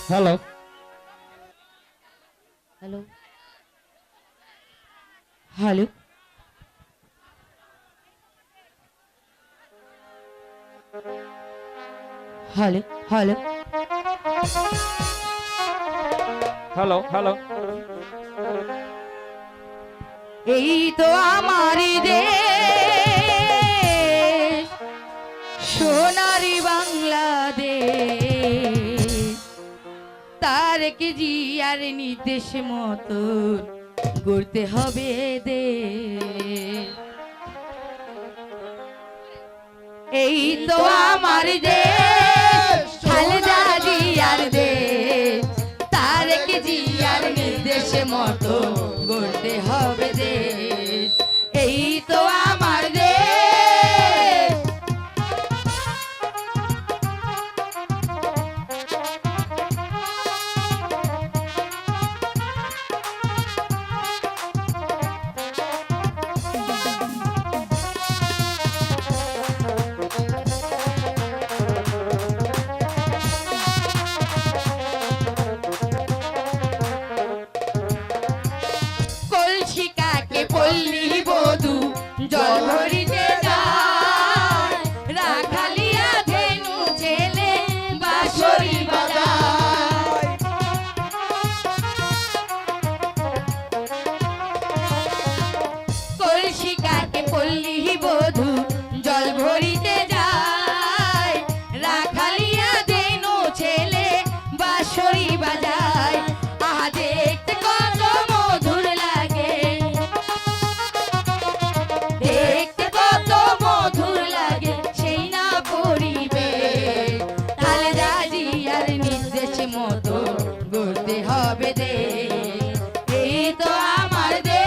Hello hello hello hello hello hello hello এই তো আমারই দেশ সোনারি বাংলাদেশ তার কি জিয়ার নির্দেশ মতো গড়তে হবে দেশ এই তো আমার দেশ খালেদা জিয়ার দেশ তার কি জিয়ার নির্দেশ মতো গড়তে হবে দেশ এই তো আমার দেশ কলসিকাকে পল্লী বধূ জল ভরিতে যায় রাখালিয়া ধেনু ছেলে বাঁশরি বাজায় কলসিকাকে পল্লী বধূ জল ভরিতে যায় রাখালিয়া ধেনু ছেলে বাঁশরি বাজায় আহা দেখতে কত মধুর লাগে দেখতে কত মধুর লাগে সেই না পরিবে খালেদা জিয়ার নির্দেশ মতো গড়তে হবে দেশ এই তো আমার দেশ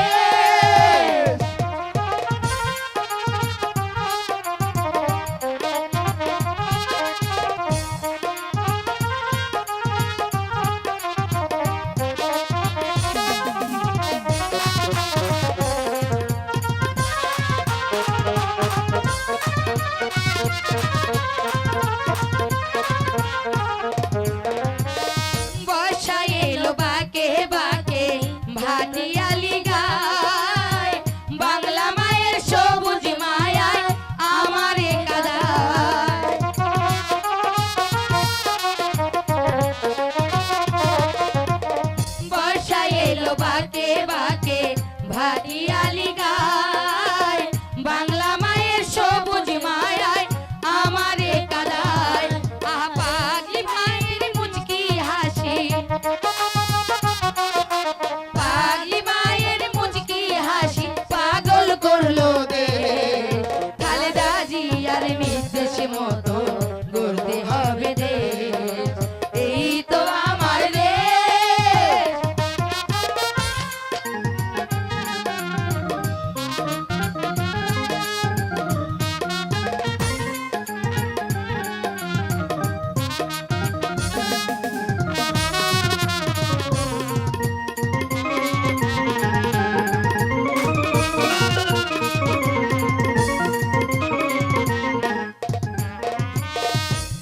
বর্ষা এলো বাকে বাকে ভাটিয়ালি গায় বাংলা মায়ের সবুজ মায়ায় আমারে কাদায় বর্ষা এলো বাকে বাকে ভাটিয়ালি গায় বাংলা মায়ের সবুজ মায়ায় আমারে কাদায় আহা পাগলি ভাইয়ের মুচকি হাসি পাগলি মায়ের মুচকি হাসি পাগল করলো দেশ খালেদা জিয়ার নির্দেশ মতো গড়তে হবে দেশ এই তো আমার দেশ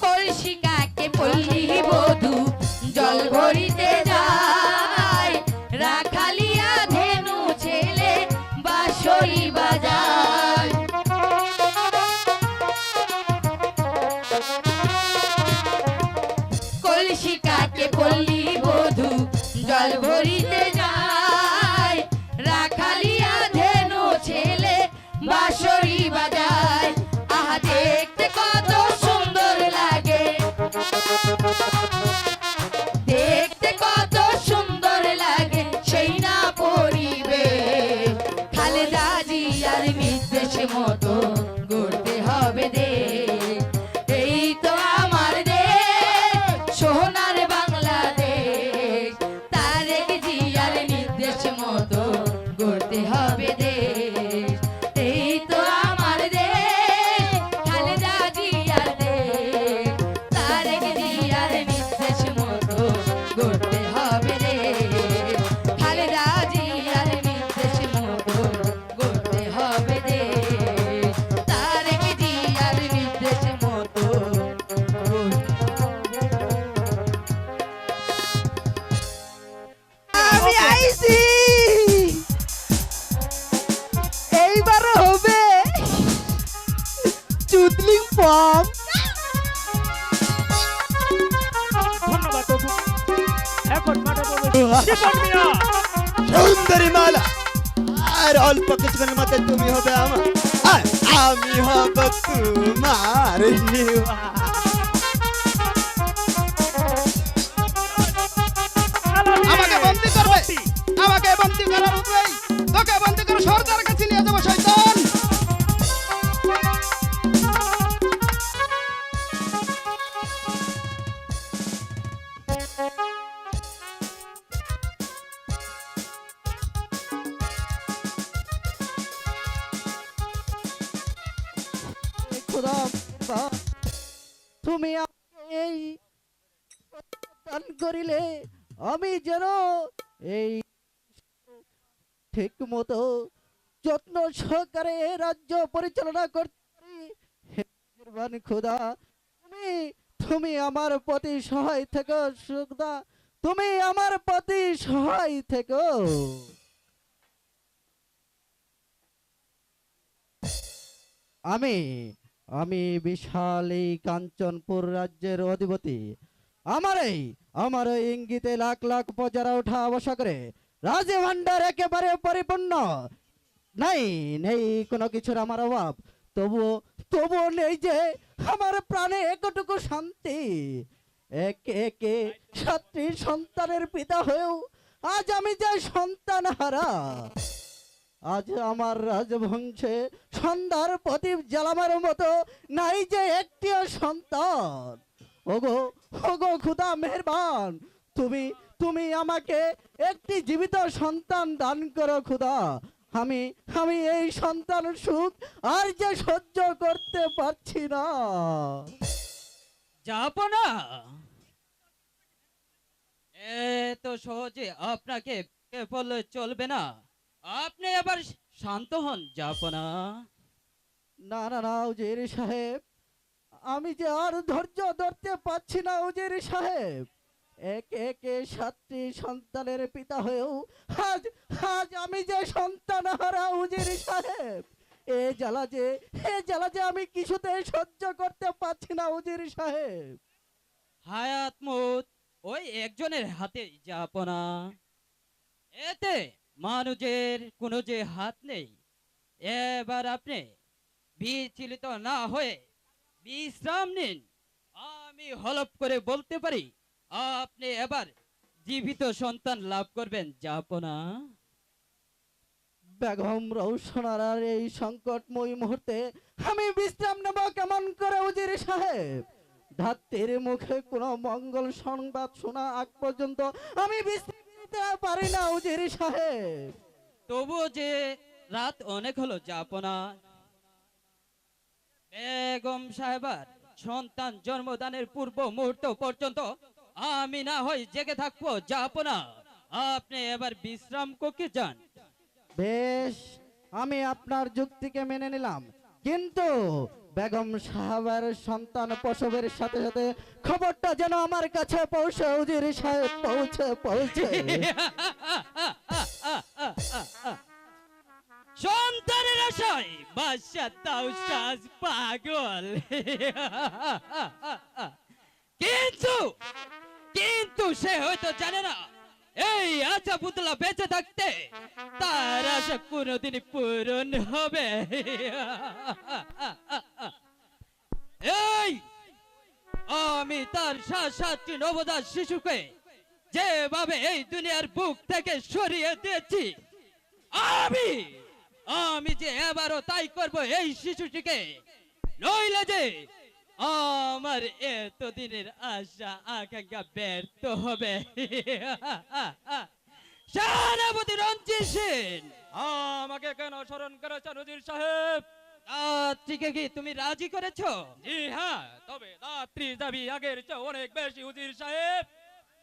কলসিকাকে পল্লী বধূ জল ভরিতে যায় রাখালিয়া ধেনু ছেলে বাঁশরি বাজায় কলসিকাকে পল্লী বধূ জল ভরিতে যায় রাখালিয়া ধেনু ছেলে বাঁশরি বাজায় আহা দেখতে কত সুন্দর লাগে দেখতে কত সুন্দর লাগে সেই না পরিবে খালেদা জিয়ার নির্দেশ মতো গড়তে হবে দেশ এই তো আমার দেশ সোনার বাংলাদেশ তারেক জিয়া কম। ধন্যবাদ তবু। এখন মাঠে প্রবেশ শিপন মিয়া। সুন্দরী মালা, আর অল্প কিছুক্ষণের মধ্যে তুমি হবে আমার, আর আমি হব তোমার হিওয়া। আমাকে বন্দি করবে, আমাকে বন্দি করার উদ্দেশ্য, তোকে বন্দি করে সর্দার কাছে নিয়ে যাবো শয়তান। খোদা, তুমি আমাকে এই দান করিলে আমি যেন এই ঠিক মতো যত্ন সহকারে এই রাজ্য পরিচালনা করতে পারি। হে মেহেরবান খোদা, তুমি তুমি আমার প্রতি সহায় থেকো খোদা, তুমি আমার প্রতি সহায় থেকো। আমি আমি বিশাল এই কাঞ্চনপুর রাজ্যের অধিপতি। আমার এই ইঙ্গিতে লাখ লাখ প্রজারা ওঠা বসা করে রাজে ভান্ডার একেবারে পরিপূর্ণ। নাই নেই কোনো কিছুর আমার অভাব, তবুও তবুও নেই যে আমার প্রাণে একটুকু শান্তি। একে একে 7টি সন্তানের পিতা হয়েও আজ আমি যে সন্তান হারা। আজ আমার রাজবংশে সন্ধ্যার প্রদীপ জ্বালাবার মতো নাই যে একটিও সন্তান। ওগো ওগো খুদা মেহেরবান, তুমি তুমি আমাকে একটি জীবিত সন্তান দান করো খুদা। আমি আমি এই সন্তান সুখ আর যে সহ্য করতে পারছি না। যাব না, এত সহজে আপনাকে বললে চলবে না। আপনি আবার শান্ত হন, যাব না। না না না উজির সাহেব, আমি যে আর ধৈর্য ধরতে পারছি না উজির সাহেব। একে একে 7টি সন্তানের পিতা হয়েও আজ আজ আমি যে সন্তান হারা উজির সাহেব। এ জ্বালা যে আমি কিছুতে সহ্য করতে পারছি না উজির সাহেব। হায়াত মত ওই একজনের হাতে, যাব না। এতে মানুষের কোনো যে হাত নেই। এবার আপনি বিচলিত না হয়ে বিশ্রাম নিন। আমি হলপ করে বলতে পারি, আপনি এবার জীবিত সন্তান লাভ করবেন, যাব না। বেগম রৌশনারার এই সংকটময় মুহূর্তে আমি বিশ্রাম নেব কেমন করে উজির সাহেব? ধাত্রীর মুখে কোনো মঙ্গল সংবাদ শোনা আগ পর্যন্ত আমি বিশ্রাম নিতে পারি না উজির সাহেব। তবুও যে রাত অনেক হলো, যাব না। বেগম সাহেবার সন্তান জন্মদানের পূর্ব মুহূর্ত পর্যন্ত আমি না হয় জেগে থাকবো, যাব না। আপনি এবার বিশ্রাম কক্ষে যান। বেশ, আমি আপনার যুক্তিকে মেনে নিলাম, কিন্তু বেগম সাহেবের সন্তান প্রসবের সাথে সাথে খবরটা যেন আমার কাছে পৌঁছে উজির সাহেব, পৌঁছে। সন্তানের আশায় বাদশা তাও সাজ পাগল। কিন্তু কিন্তু সে হয়তো জানে না এই আশা পুতলা বেঁচে থাকতে তার আশা কোনোদিন পূরণ হবে। এই আমি তার 7টি নবজাত শিশুকে যেভাবে এই দুনিয়ার বুক থেকে সরিয়ে দিয়েছি, আমি আমি যে এবারও তাই করব এই শিশুটিকে, নইলে যে আমার এতদিনের আশা আকাঙ্ক্ষা ব্যর্থ হবে। সেনাপতি রঞ্জিত সেন, আমাকে কেন স্মরণ করেছেন উজির সাহেব? রাত্রিকে কি তুমি রাজি করেছো? জি হ্যাঁ, তবে রাত্রি যাবি আগের চেয়ে অনেক বেশি উজির সাহেব।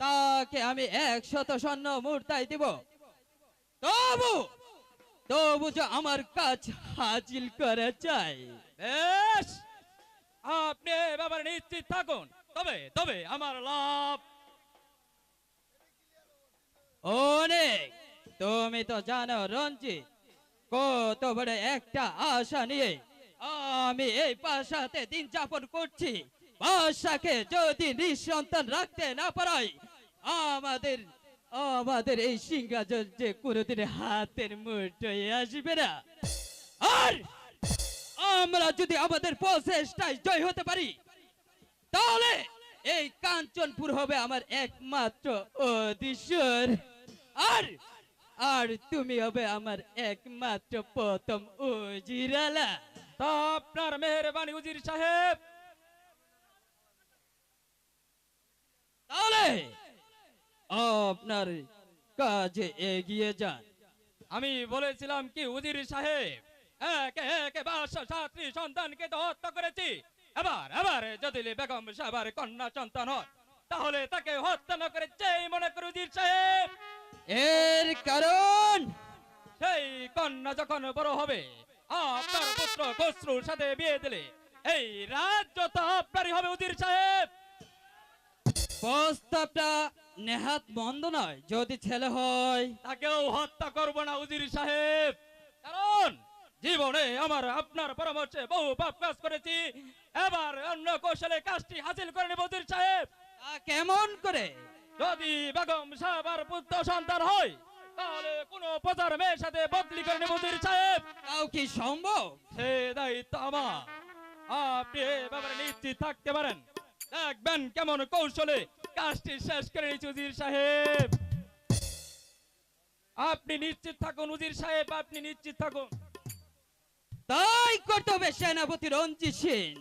তাকে আমি 100 স্বর্ণ মুদ্রায় দিব। তবু তবু যে আমার কাজ হাসিল করে চাই। বেশ, আপনি এ ব্যাপারে নিশ্চিত থাকুন। তবে তবে আমার লাভ অনেক। তুমি তো জানো রঞ্জিত, কত বড় একটা আশা নিয়ে আমি এই বাসাতে দিন যাপন করছি, বাসাকে যদি নিঃসন্তান রাখতে না পারাই, আমাদের আমাদের এই সিংহাসন যে কোনোদিন হাতের মুঠোয় আসবে না। আর আমরা যদি আমাদের প্রচেষ্টায় জয় হতে পারি, তাহলে এই কাঞ্চনপুর হবে আমার একমাত্র অধীশ্বর। আর আর তুমি হবে আমার একমাত্র প্রথম উজিরালা। তা আপনার মেহেরবানি উজির সাহেব। তাহলে আপনার কাজে এগিয়ে যান। আমি বলেছিলাম কি উজির সাহেব, একে একে 62 সন্তানকে তো হত্যা করেছি। এবার যদি বেগম সাহেবের কন্যা সন্তান হয়, তাহলে তাকে হত্যা না করে যেই মনে করে উজির সাহেব, এর কারণ সেই কন্যা যখন বড় হবে, আপনার পুত্র খসরুর সাথে বিয়ে দিলে এই রাজ্য তো আপনারই হবে উজির সাহেব। প্রস্তাবটা নেহাত মন্দ নয়, যদি ছেলে হয়। তাকেও হত্যা করব না উজির সাহেব, কারণ জীবনে আমার আপনার পরামর্শে বহু পাপ কাজ করেছি। এবার অন্য কৌশলে কাজটি হাসিল করে নেব উজির সাহেব। তা কেমন করে? যদি বেগম সাহেবের পুত্র সন্তান হয়, তাহলে কোনো প্রজার মেয়ের সাথে বদলি করে নেব উজির সাহেব। তাও কি সম্ভব? সে দায়িত্ব আমার, আপনি এ ব্যাপারে নিশ্চিত থাকতে পারেন। দেখবেন কেমন কৌশলে কাজটি শেষ করে নিচ্ছি উজির সাহেব। আপনি নিশ্চিত থাকুন উজির সাহেব, আপনি নিশ্চিত থাকুন। তাই করতে হবে সেনাপতি রঞ্জিত সিং।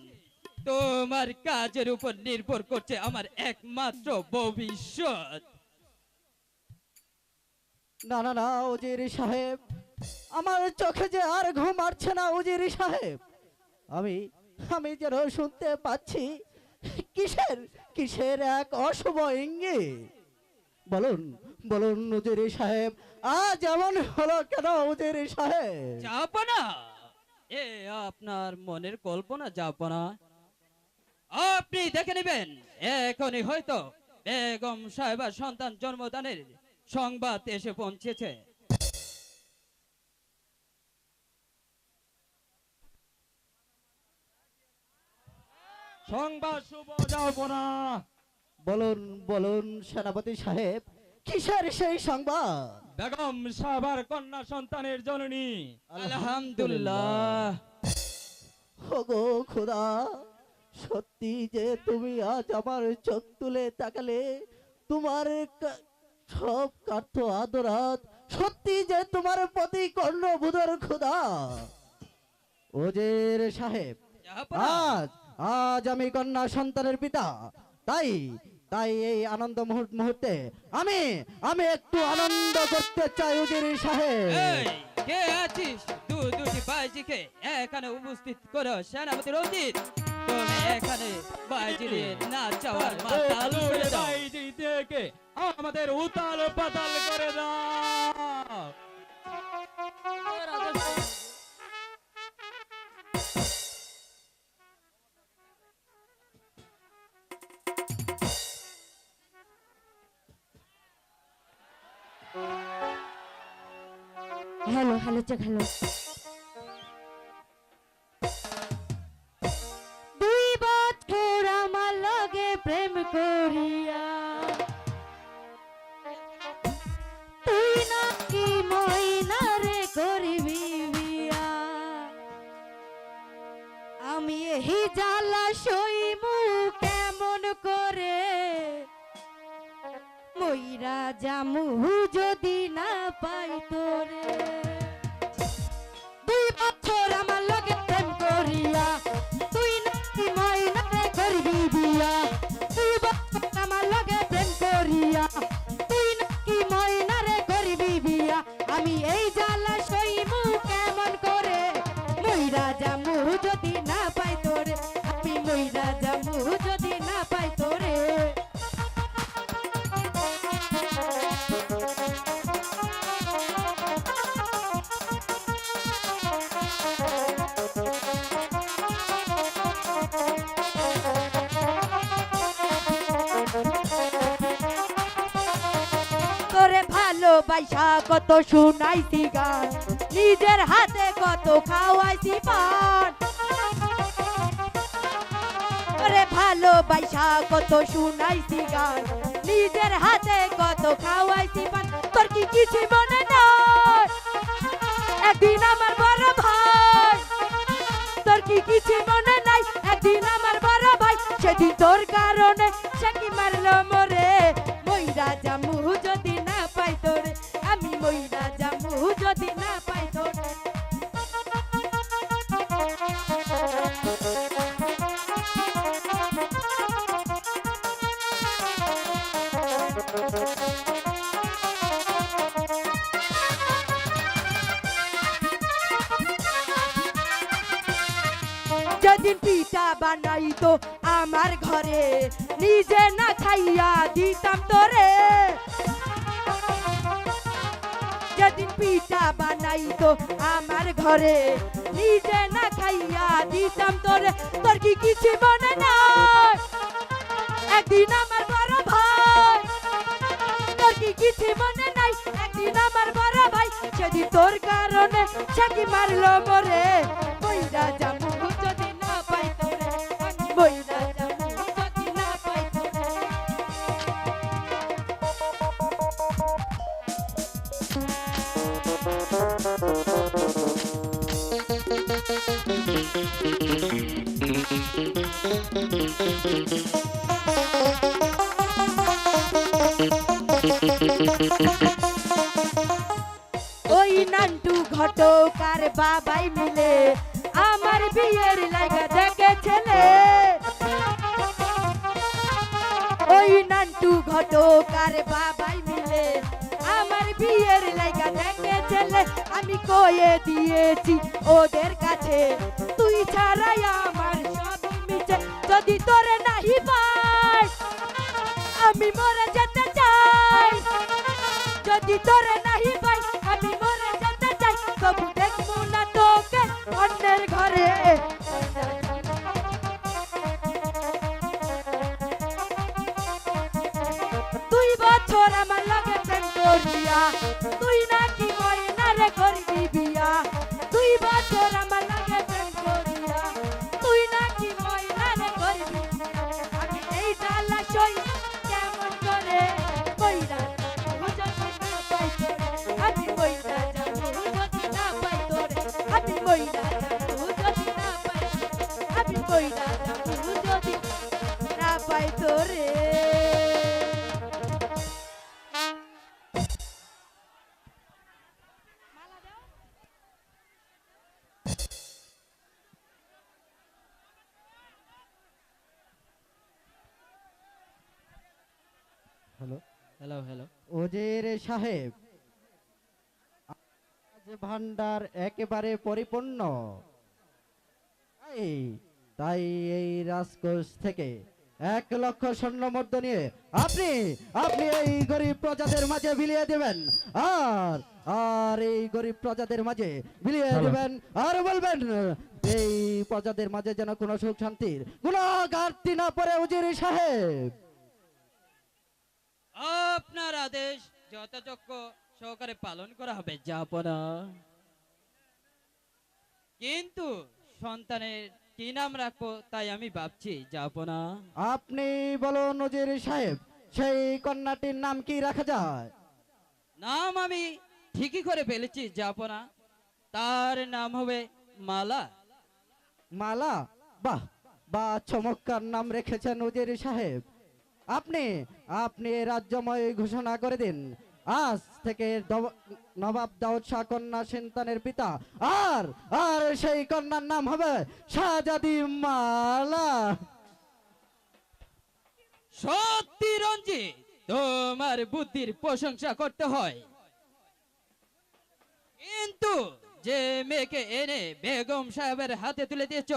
তোমার কাজের উপর নির্ভর করছে আমার একমাত্র ভবিষ্যৎ। না না না উজির সাহেব, আমার চোখে যে আর ঘুম আসছে না উজির সাহেব। আমি আমি যেন শুনতে পাচ্ছি কিসের কিসের এক অশুভ ইঙ্গিত। বলুন বলুন উজির সাহেব, আজ এমন হলো কেন উজির সাহেব? যাপনা, এ আপনার মনের কল্পনা যাপনা। আপনি দেখে নেবেন, এখনই হয়তো বেগম সাহেবার সন্তান জন্মদানের সংবাদ এসে পৌঁছেছে। সংবাদ শুভ যাবো না। বলুন বলুন সেনাপতি সাহেব, কিসের সেই সংবাদ? বেগম সাহেবের কন্যা সন্তানের জননী। আলহামদুলিল্লাহ। ওগো খোদা, সত্যি যে তুমি আজ আমার চোখ তুলে তাকালে, তোমার সব কার্থ আদরাত সত্যি যে তোমার প্রতি কর্ণবুধর খোদা। ওজের সাহেব, যাপনা, আজ আজ আমি কন্যা সন্তানের পিতা। তাই তাই এই আনন্দ মুহূর্তে আমি আমি একটু আনন্দ করতে চাই উজির সাহেব। এই কে আছিস? দুটি বাইজিকে এখানে উপস্থিত করো সেনাপতি রঞ্জিত। তুমি এখানে বাইজিরে না চাওয়ার মাতাল করে দাও। বাইজি থেকে আমাদের উতাল পাতাল করে দাও। Hello hello check hello. 2 বছর আমার লগে প্রেম করিয়া তুই নাকি ময়নারে করবি বিয়া। আমি এই জ্বালা সইমু কেমন করে, মইরা জামু যদি না পাই তোরে। 2 বছর আমার লগে প্রেম করিয়া তুই নাকি ময়নারে করবি বিয়া। 2 বছর আমার লগে প্রেম করিয়া তুই নাকি ময়নারে করবি বিয়া। আমি এই জ্বালা সইমু কেমন করে, মইরা জামু যদি না পাই তোরে। আমি মইরা জামু যদি না পাই তোরে। তোরে ভালোবাসা কত শুনাইছি গান, নিজের হাতে কত খাওয়াইছি পান। ওরে ভালোবাসা কত শুনাইছি গান নিজের হাতে কত খাওয়াইছি পান তোর কি কিছু মনে নাই একদিন আমার বড় ভাই তোর কি কিছু মনে নাই একদিন আমার বড় ভাই সেদিন তোর কারণে সে কি মারলো মোরে মইরা জামু যদি না পাই তোরে আমি মইরা জামু যদি না পাই তোরে যেদিন পিঠা বানাইতো আমার ঘরে নিজে না খাইয়া দিতাম তোরে যেদিন পিঠা বানাইতো আমার ঘরে নিজে না খাইয়া দিতাম তোরে তোর কি কিছু মনে নাই একদিন আমার বড় ভাই তোর কি কিছু মনে নাই একদিন আমার বড় ভাই সেদিন তোর কারণে সে কি মারলো মোরে মইরা যাবো যদি না পাই তোরে আমি মইরা যাবো যদি না পাই তোরে ওই নান্টু ঘটকার বাবাই মিলে আমার বিয়ের লাগা দেখে ছেলে ওই নান্টু ঘটকার বাবাই মিলে আমার বিয়ের লাগা দেখে ছেলে আমি কয়ে দিয়েছি ওদের কাছে তুই ছাড়াই আমার সব মিছে যদি তোরে নাহি পাই আমি মরে যেতে চাই যদি তোরে নাহি পাই আমি মরে যেতে চাই তবু দেখবো না তোকে অন্যের ঘরে তুই বছর আমার লাগে প্রেম করিয়া তুই নাকি ময়না রে করবি বিয়া তুই বছর আমার লাগে প্রেম করিয়া তুই নাকি ময়না রে করবি বিয়া আমি এই ডালা সই কেমন করে কইরা আমি মইরা যাবো যদি না পাই তোরে আমি মইরা যাবো যদি না পাই আমি মইরা যাবো যদি না পাই তোরে হ্যালো হ্যালো হ্যালো ওজির সাহেব আজ ভান্ডার একেবারে পরিপূর্ণ তাই এই রাজকোষ থেকে 1,00,000 স্বর্ণ মুদ্রা নিয়ে আপনি আপনি এই গরিব প্রজাদের মাঝে বিলিয়ে দেবেন আর আর এই গরিব প্রজাদের মাঝে বিলিয়ে দেবেন আর বলবেন এই প্রজাদের মাঝে যেন কোনো সুখ শান্তির কোনো ঘাটতি না পড়ে উজির সাহেব আপনার আদেশ যথাযোগ্য সহকারে পালন করা হবে যাপনা কিন্তু সন্তানের কি নাম রাখবো তাই আমি ভাবছি যাপনা আপনি বলুন উজির সাহেব সেই কন্যাটির নাম কি রাখা যায় নাম আমি ঠিকই করে ফেলেছি যাপনা তার নাম হবে মালা মালা বাহ বাহ চমৎকার নাম রেখেছেন উজির সাহেব আপনি আপনি রাজ্যময় ঘোষণা করে দিন আজ থেকে নবাব দাউদ শাহ কন্যা সন্তানের পিতা আর আর সেই কন্যার নাম হবে শাহজাদি মালা সত্যি রঞ্জিত তোমার বুদ্ধির প্রশংসা করতে হয় কিন্তু যে মেয়েকে এনে বেগম সাহেবের হাতে তুলে দিয়েছ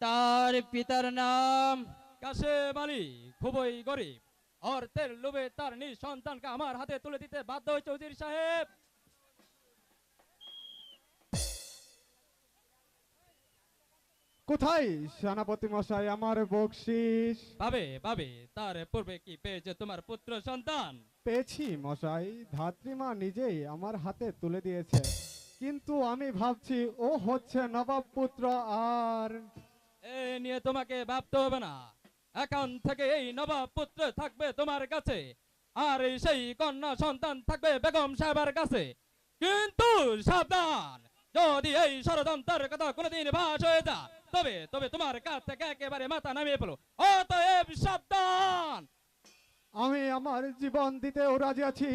তার পিতার নাম কাশেম আলী খুবই গরিব অর্থের লোভে তার নিজ সন্তানকে আমার হাতে তুলে দিতে বাধ্য হয়েছে উজির সাহেব কোথায় সেনাপতি মশাই আমার বকশিস পাবে তার পূর্বে কি পেয়েছে তোমার পুত্র সন্তান পেয়েছি মশাই ধাত্রীমা নিজেই আমার হাতে তুলে দিয়েছে কিন্তু আমি ভাবছি ও হচ্ছে নবাব পুত্র আর এ নিয়ে তোমাকে ভাবতে হবে না। এখন থেকে এই নবাব পুত্র থাকবে তোমার কাছে, আর এই সেই কন্যা সন্তান থাকবে বেগম সাহেবের কাছে। কিন্তু সাবধান, যদি এই ষড়যন্ত্রের কথা কোনোদিন ফাঁস হয়ে যায়, তবে তবে তোমার কাছ থেকে একেবারে মাথা নামিয়ে ফেলো। অতএব সাবধান। আমি আমার জীবন দিতেও রাজি আছি,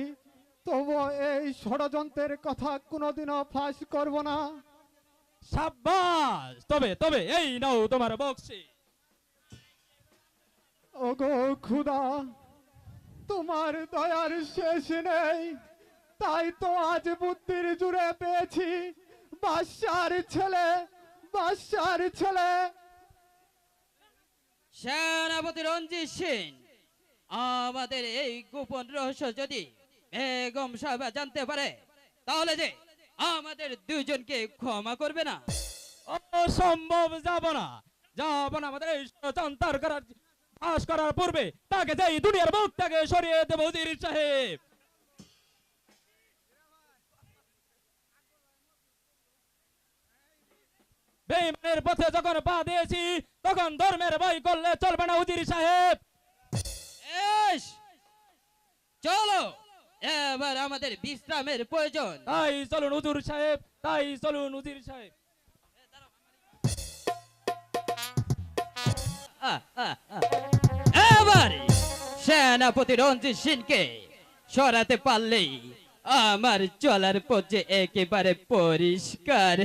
তবুও এই ষড়যন্ত্রের কথা কোনোদিনও ফাঁস করব না। সাব্বাস, তবে তবে এই নাও তোমার বক্সি। ওগো খুদা, তোমার দয়ার শেষ নেই, তাই তো আজ বুদ্ধির জুড়ে পেয়েছি বাদশার ছেলে, বাদশার ছেলে। সেনাপতি রঞ্জিত সিং, আমাদের এই গোপন রহস্য যদি বেগম সাহেব জানতে পারে, তাহলে যে আমাদের দুজনকে ক্ষমা করবে না। অসম্ভব, যাব না, যাব না। আমাদের এই ষড়যন্ত্র করার ফাঁস করার পূর্বে তাকে যে এই দুনিয়ার মুখ থেকে সরিয়ে দেব উজির সাহেব। বেঈমানের পথে যখন পা দিয়েছি, তখন ধর্মের বই করলে চলবে না উজির সাহেব। এস, চলো, এবার আমাদের বিশ্রামের প্রয়োজন। তাই চলুন হুজুর সাহেব, তাই চলুন উজির সাহেব। এবার সেনাপতি রঞ্জিত সিংকে সরাতে পারলেই আমার চলার পথ যে একেবারে পরিষ্কার।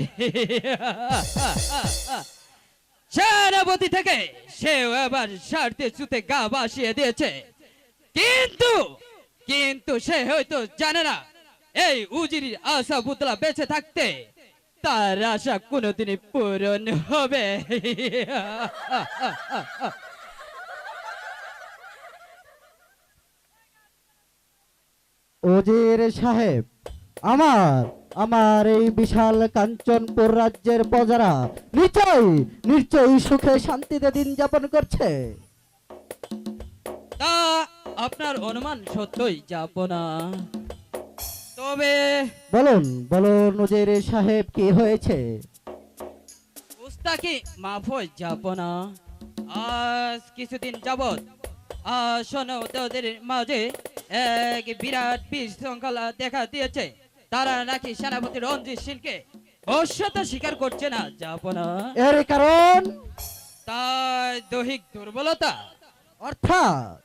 সেনাপতি থেকে সেও এবার স্বার্থে সুতে গা ভাসিয়ে দিয়েছে, কিন্তু কিন্তু সে হয়তো জানে না এই উজিরির আশা পুতলা বেঁচে থাকতে তার আশা কোনোদিনই পূরণ হবে। উজির সাহেব, আমার আমার এই বিশাল কাঞ্চনপুর রাজ্যের প্রজারা নিশ্চয়ই সুখে শান্তিতে দিন যাপন করছে। তা আপনার অনুমান সত্যই যাব না, তবে বলুন বলুন উজির সাহেব, কি হয়েছে? উস্তাকি মাফ হয়ে যাব না। আজ কিছুদিন যাবৎ আসনদের মাঝে এক বিরাট বিশৃঙ্খলা দেখা দিয়েছে। তারা নাকি সেনাপতি রঞ্জিত সিংকে বশ্যতা স্বীকার করছে না, যাব না। এর কারণ? তাই দৈহিক দুর্বলতা, অর্থাৎ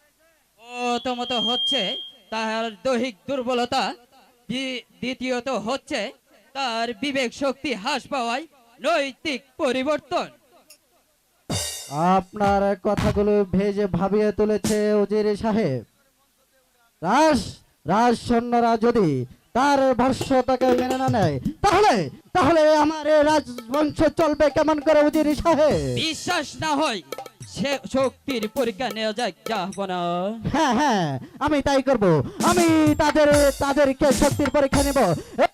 প্রথমত হচ্ছে তার দৈহিক দুর্বলতা, দ্বিতীয়ত হচ্ছে তার বিবেক শক্তি হ্রাস পাওয়ায় নৈতিক পরিবর্তন। আপনার কথাগুলো ভেজে ভাবিয়ে তুলেছে উজির সাহেব। রাজ সৈন্যরা যদি তার ভর্ষতাকে মেনে না নেয়, তাহলে তাহলে আমার এই রাজবংশ চলবে কেমন করে উজির সাহেব? বিশ্বাস না হয় সে শক্তির পরীক্ষা নেওয়া যায়, যাব না। হ্যাঁ হ্যাঁ, আমি তাই করব। আমি তাদেরকে শক্তির পরীক্ষা নেব।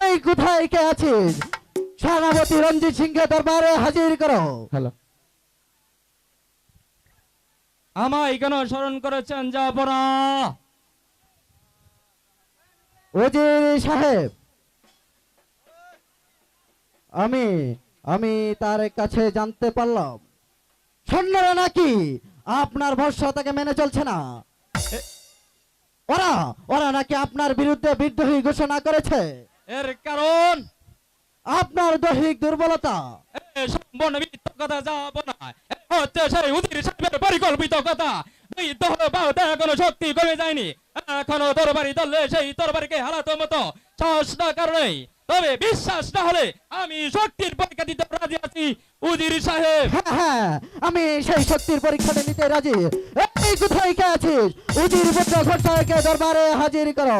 এই কোথায় কে আছিস? সেনাপতি রঞ্জিত সিংকে দরবারে হাজির করো। হ্যালো, আমায় কেন স্মরণ করেছেন, যাব না? উজির সাহেব, আমি তার কাছে জানতে পারলাম সৈন্যরা নাকি আপনার ভর্ষতাকে মেনে চলছে না। ওরা নাকি আপনার বিরুদ্ধে বিদ্রোহী ঘোষণা করেছে। এর কারণ? আপনার দৈহিক দুর্বলতা। সম্পূর্ণ মিথ্যা কথা, যাব না। হচ্ছে সেই উজির সাহেবের পরিকল্পিত কথা। কোনো শক্তি কমে যায়নি, এখনো তরবারি ধরলে সেই তরবারিকে হারাতো মতো সাহস না কারণে। তবে বিশ্বাস না হলে আমি শক্তির পরীক্ষা দিতে রাজি আছি উজির সাহেব। হ্যাঁ হ্যাঁ, আমি সেই শক্তির পরীক্ষা নিতে রাজি। এই কোথায় কে আছিস? উজির পুত্র ঘোষাকে দরবারে হাজির করো।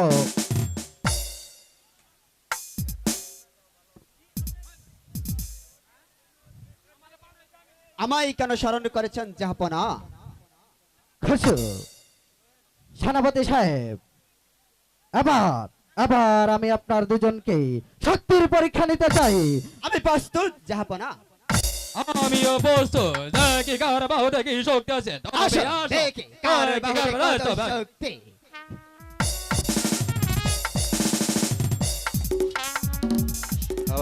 আমায় কেন স্মরণ করেছেন জাহাপনা? খুশু সেনাপতি সাহেব, এবার আমি আপনার দুজনকে শক্তির পরীক্ষা নিতে চাই। আমি প্রস্তুত জাহাপনা। আমিও প্রস্তুত। দেখি কার বাহু দেখি শক্তি আছে। তবে আসো, আসো। দেখি কার দেখি বাহুতে কার কত বাহুতে শক্তি। ও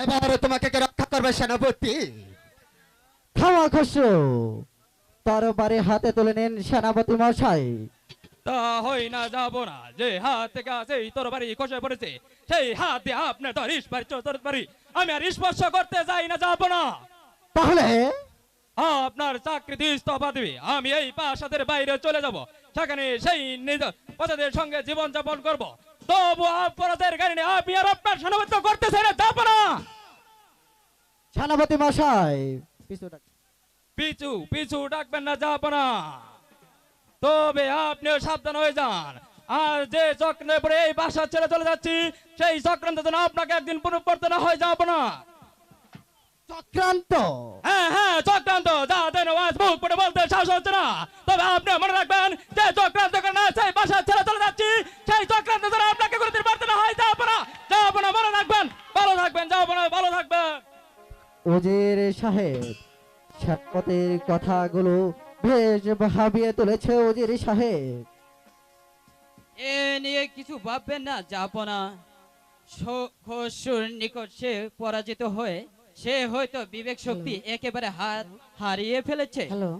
এবারে তোমাকে কে রক্ষা করবে সেনাপতি? থামা খসরু, তরবারি হাতে তুলে নিন সেনাপতি মশাই। তা হই না যাব না, যে হাত থেকে সেই তরবারি খসে পড়েছে সেই হাত দিয়ে আপনার তরবারি আমি আর স্পর্শ করতে যাই না, যাব না। তাহলে আপনার চাকরি দিয়ে ইস্তফা দিবে, আমি এই প্রাসাদের বাইরে চলে যাব, সেখানে সেই নিজ প্রজাদের সঙ্গে জীবন যাপন করব। তবু অপরাধের কারণে আমি আর আপনার সেনাপতি করতে চাই না, যাব না। সেনাপতি মশাই পিছু ডাক। পিছু পিছু ডাকবেন না, যাব না। তবে আপনিও সাবধান হয়ে যান, আর যে চক্রে পরে এই বাসা ছেড়ে চলে যাচ্ছি সেই চক্রান্ত যেন আপনাকে একদিন পুনঃপর্তন না হয়ে, যাব না। চক্রান্ত? হ্যাঁ হ্যাঁ, চক্রান্ত, যা দেন আজ মুখ পড়ে বলতে সাহস হচ্ছে না। তবে আপনি মনে রাখবেন যে চক্রান্ত করে না সেই বাসা ছেড়ে চলে যাচ্ছি সেই চক্রান্ত যেন আপনাকে কোনোদিন পারতে না হয়, যাব না, যাব না, মনে রাখবেন। ভালো থাকবেন, যাব না, ভালো থাকবেন। উজির সাহেব, সেনাপতির কথাগুলো বেশ ভাবিয়ে তুলেছে উজির সাহেব। এ নিয়ে কিছু ভাববেন না, যাব না। খসরুর নিকট সে পরাজিত হয়ে সে হয়তো বিবেক শক্তি একেবারে হারিয়ে ফেলেছে। হ্যালো,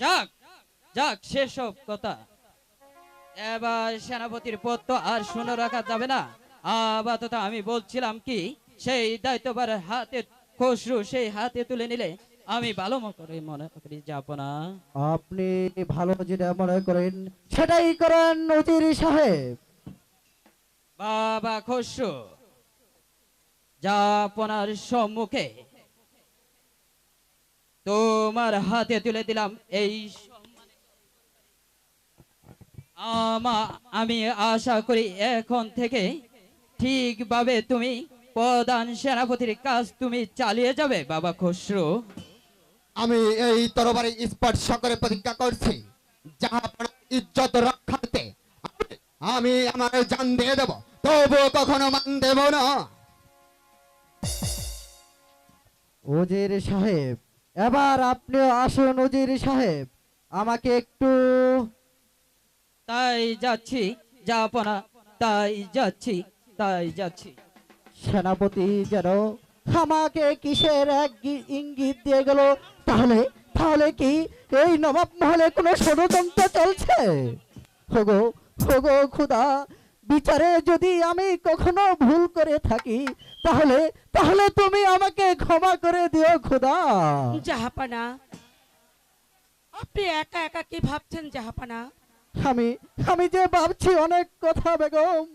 যাক যাক, সেসব কথা। এবার সেনাপতির পদ তো আর শুনে রাখা যাবে না। আপাতত আমি বলছিলাম কি, সেই দায়িত্ববার হাতে খসরু সেই হাতে তুলে নিলে আমি ভালো করে মনে করি, যাব না। আপনি ভালো যেটা মনে করেন সেটাই করেন উজির সাহেব। বাবা খসরু, যাপনার সম্মুখে তোমার হাতে তুলে দিলাম এই আমি আশা করি এখন থেকে ঠিকভাবে তুমি প্রধান সেনাপতির কাজ তুমি চালিয়ে যাবে বাবা খসরু। আমি এই তরবারি স্পর্শ করে প্রতিজ্ঞা করছি, জাহাপনার ইজ্জত রক্ষার্থে আমি আমার জান দিয়ে দেব, তবু কখনো মান দেব না। উজির সাহেব, এবার আপনিও আসুন উজির সাহেব, আমাকে একটু। তাই যাচ্ছি যাপনা, তাই যাচ্ছি, তাই যাচ্ছি। সেনাপতি যেন আমাকে কিসের এক ইঙ্গিত দিয়ে গেল। তাহলে তাহলে কি এই নবাব মহলে কোনো ষড়যন্ত্র চলছে? হোগো হোগো খুদা, বিচারে যদি আমি কখনো ভুল করে থাকি তাহলে তাহলে তুমি আমাকে ক্ষমা করে দিও খুদা। জাহাপানা, আপনি একা একা কি ভাবছেন জাহাপানা? আমি আমি যে ভাবছি অনেক কথা বেগম।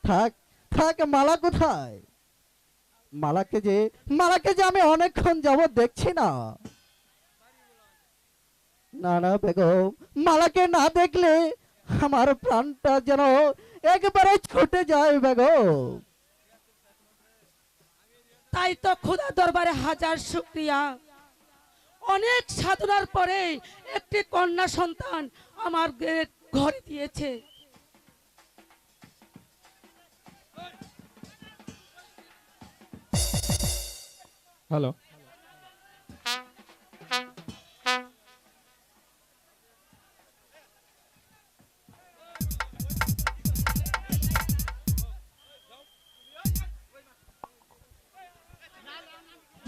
থাক থাক, মালা কোথায়? মালাকে যে আমি অনেকক্ষণ যাবৎ দেখছি না। না না বেগম, মালাকে না দেখলে আমার প্রাণটা যেন একবারে ছুটে যায় বেগম। তাই তো খোদা দরবারে হাজার শুকরিয়া, অনেক সাধনার পরে একটি কন্যা সন্তান আমার ঘরে দিয়েছে। হ্যালো,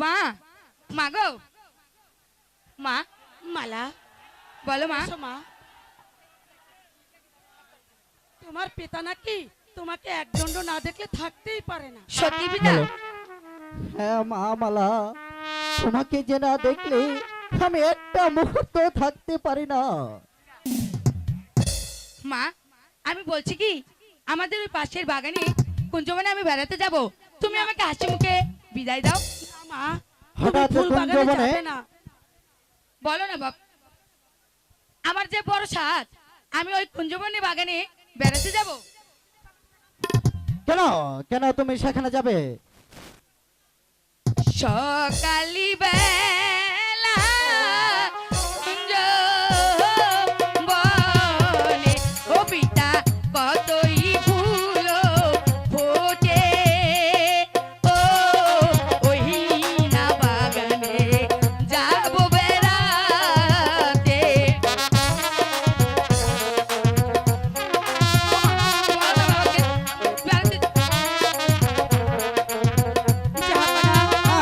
মা, মা গো, মা, মালা, বলো মা। এসো মা। তোমার পিতা নাকি তোমাকে একদণ্ড না দেখলে থাকতেই পারে না। সত্যি পিতা? হ্যাঁ মা মালা, তোমাকে যে না দেখলে আমি একটা মুহূর্ত থাকতে পারি না। মা, আমি বলছি কি, আমাদের ওই পাশের বাগানে কুঞ্জবনে আমি বেড়াতে যাব, তুমি আমাকে হাসি মুখে বিদায় দাও। না মা, হঠাৎ ফুল বাগানে কুঞ্জবনে যাবে না? বলো না বাপ, আমার যে বড় সাজ, আমি ওই কুঞ্জবনী বাগানে বেড়াতে যাব। কেন কেন তুমি সেখানে যাবে? সকালি বেলা কুঞ্জবনে ও পিতা কতই ফুল ফোটে, ও ওই না বাগানে যাব বেড়াতে।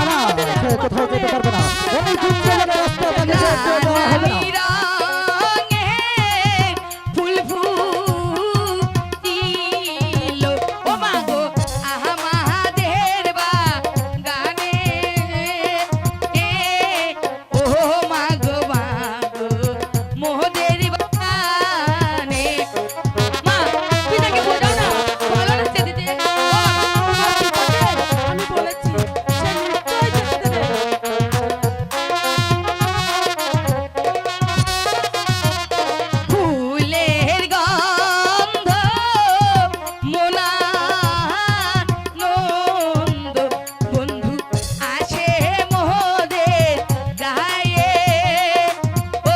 না, সে কোথাও যেতে পারবে না। এই কুঞ্জবনের রাস্তা তাকে যেতে দেওয়া হবে না। রঙে ফুল ফুটিল ও মাগো আমাদের বাগানে, ও মাগো মাগো মোদের বাগানে। মা পিতাকে বোঝাও না, বলো না যেতে দিতে। আমি বলেছি সে নিশ্চয়ই যেতে দেবে। ফুলের গন্ধ মোনানন্দ বন্ধু আসে মোদের গায়ে, ও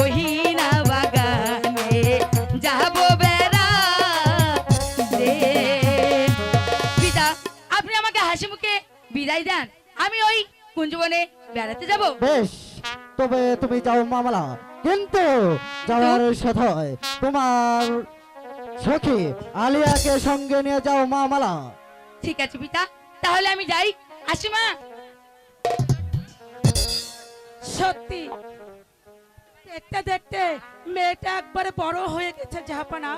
ওহিনা বাগানে যাব বেড়াতে। পিতা, আপনি আমাকে হাসি মুখে বিদায় দেন, আমি ওই কুঞ্জবনে বেড়াতে যাব। বেশ, তবে তুমি যাও মামলা, কিন্তু যাওয়ার সাথে তোমার সখী আলিয়াকে সঙ্গে নিয়ে যাও মামলা। ঠিক আছে পিতা, তাহলে আমি যাই, আসি মা। সত্যি দেখতে দেখতে মেয়েটা একবারে বড় হয়ে গেছে জাহাপানা।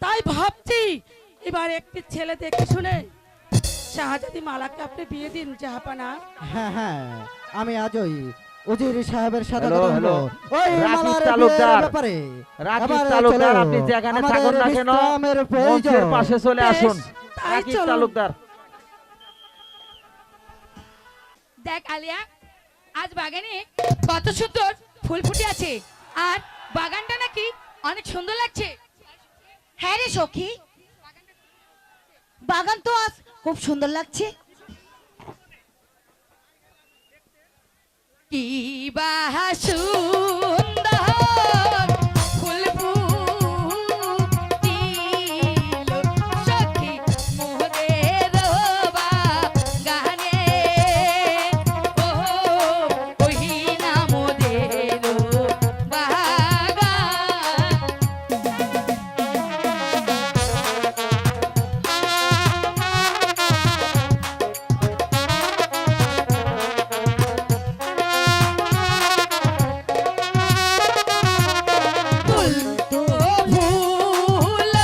তাই ভাবছি এবার একটি ছেলে দেখে শুনে শাহজাদি মালাকে আপনি বিয়ে দিন জাহাপানা। হ্যাঁ হ্যাঁ, আমি আজই উজির সাহেবের সাথে হ্যালো, কথা হ্যালো। বলবো ওই রাকিব মালার তালুকদার। বিয়ের ব্যাপারে। রাকিব এবার তালুকদার, চলো, আপনি যেখানে আমাদের থাকুন না কেন, বিশ্রামের প্রয়োজন। মঞ্চের পাশে চলে আসুন। তাই রাকিব চলুন। তালুকদার। দেখ আলিয়া, আজ বাগানে কত সুন্দর ফুল ফুটে আছে, আর বাগানটা নাকি অনেক সুন্দর লাগছে। হ্যাঁ রে সখী, বাগান তো আজ খুব সুন্দর লাগছে। কি বা সুন্দর ফুল ফুটিল সখী মোদের বাগানে, ও ওহিনা মোদের বাগান। ফুল তো ফুল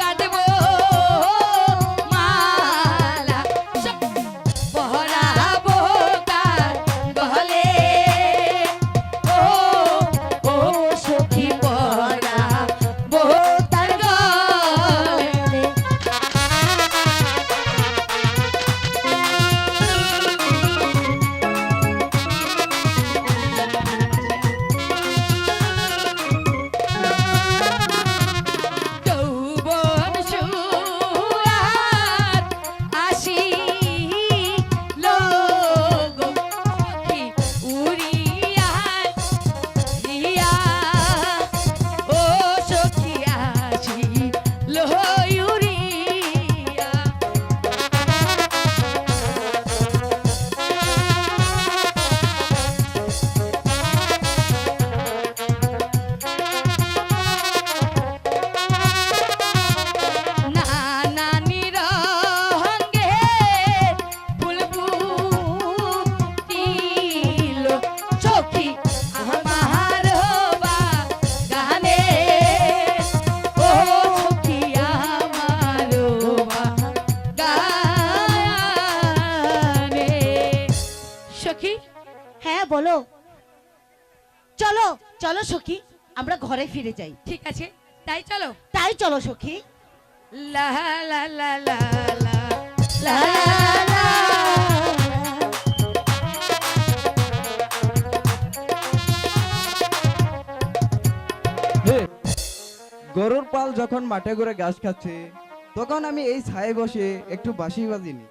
গাঁদবো মালা, সব পহরাবো কার গহলে, ও ও সখী পহরাবো তার গহলে। যৌবন সুরাত আসিল গো সখী উড়িয়া রিয়া, ও সখী আসিল উড়িয়া। নানানি রঙে ফুল ফুটিল সখী আমার বাগানে, ও সখী আমার বাগানে। সখী, হ্যাঁ বলো। চলো চলো সখী, আমরা ঘরে ফিরে যাই। ঠিক আছে, তাই চলো। তাই চলো সখী। লা লা লা লা লা লা লা লা। গরুর পাল যখন মাঠে ঘুরে ঘাস খাচ্ছে তখন আমি এই ছায়ে বসে একটু বাঁশি বাজিনি।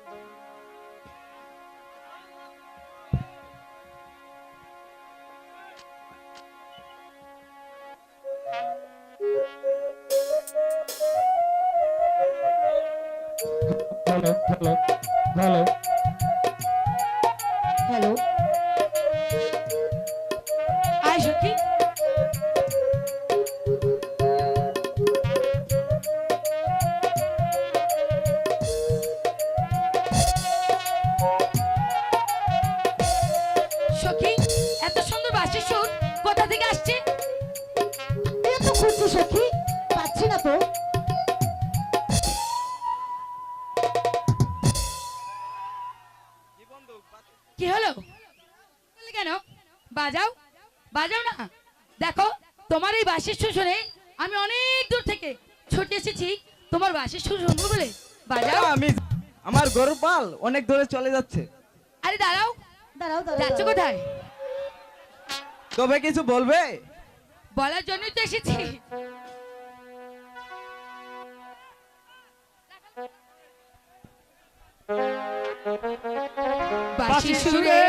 হ্যালো, আয় সখী। সখী, এত সুন্দর বাঁশির সুর কোথা থেকে আসছে? এই তো খুঁজছি সখী, পাচ্ছি না তো। কি হলো বললে কেন? বাজাও, বাজাও না। দেখো, তোমার এই বাঁশির সুর শুনে আমি অনেক দূর থেকে ছুটে এসেছি তোমার বাঁশির সুর শুনবো বলে। বাজাও। আমি আমার গরুর পাল অনেক দূরে চলে যাচ্ছে। আরে দাঁড়াও, দাঁড়াও দাঁড়াও যাচ্ছ কোথায়? তবে কিছু বলবে? বলার জন্যই তো এসেছি। বাঁশি সুরে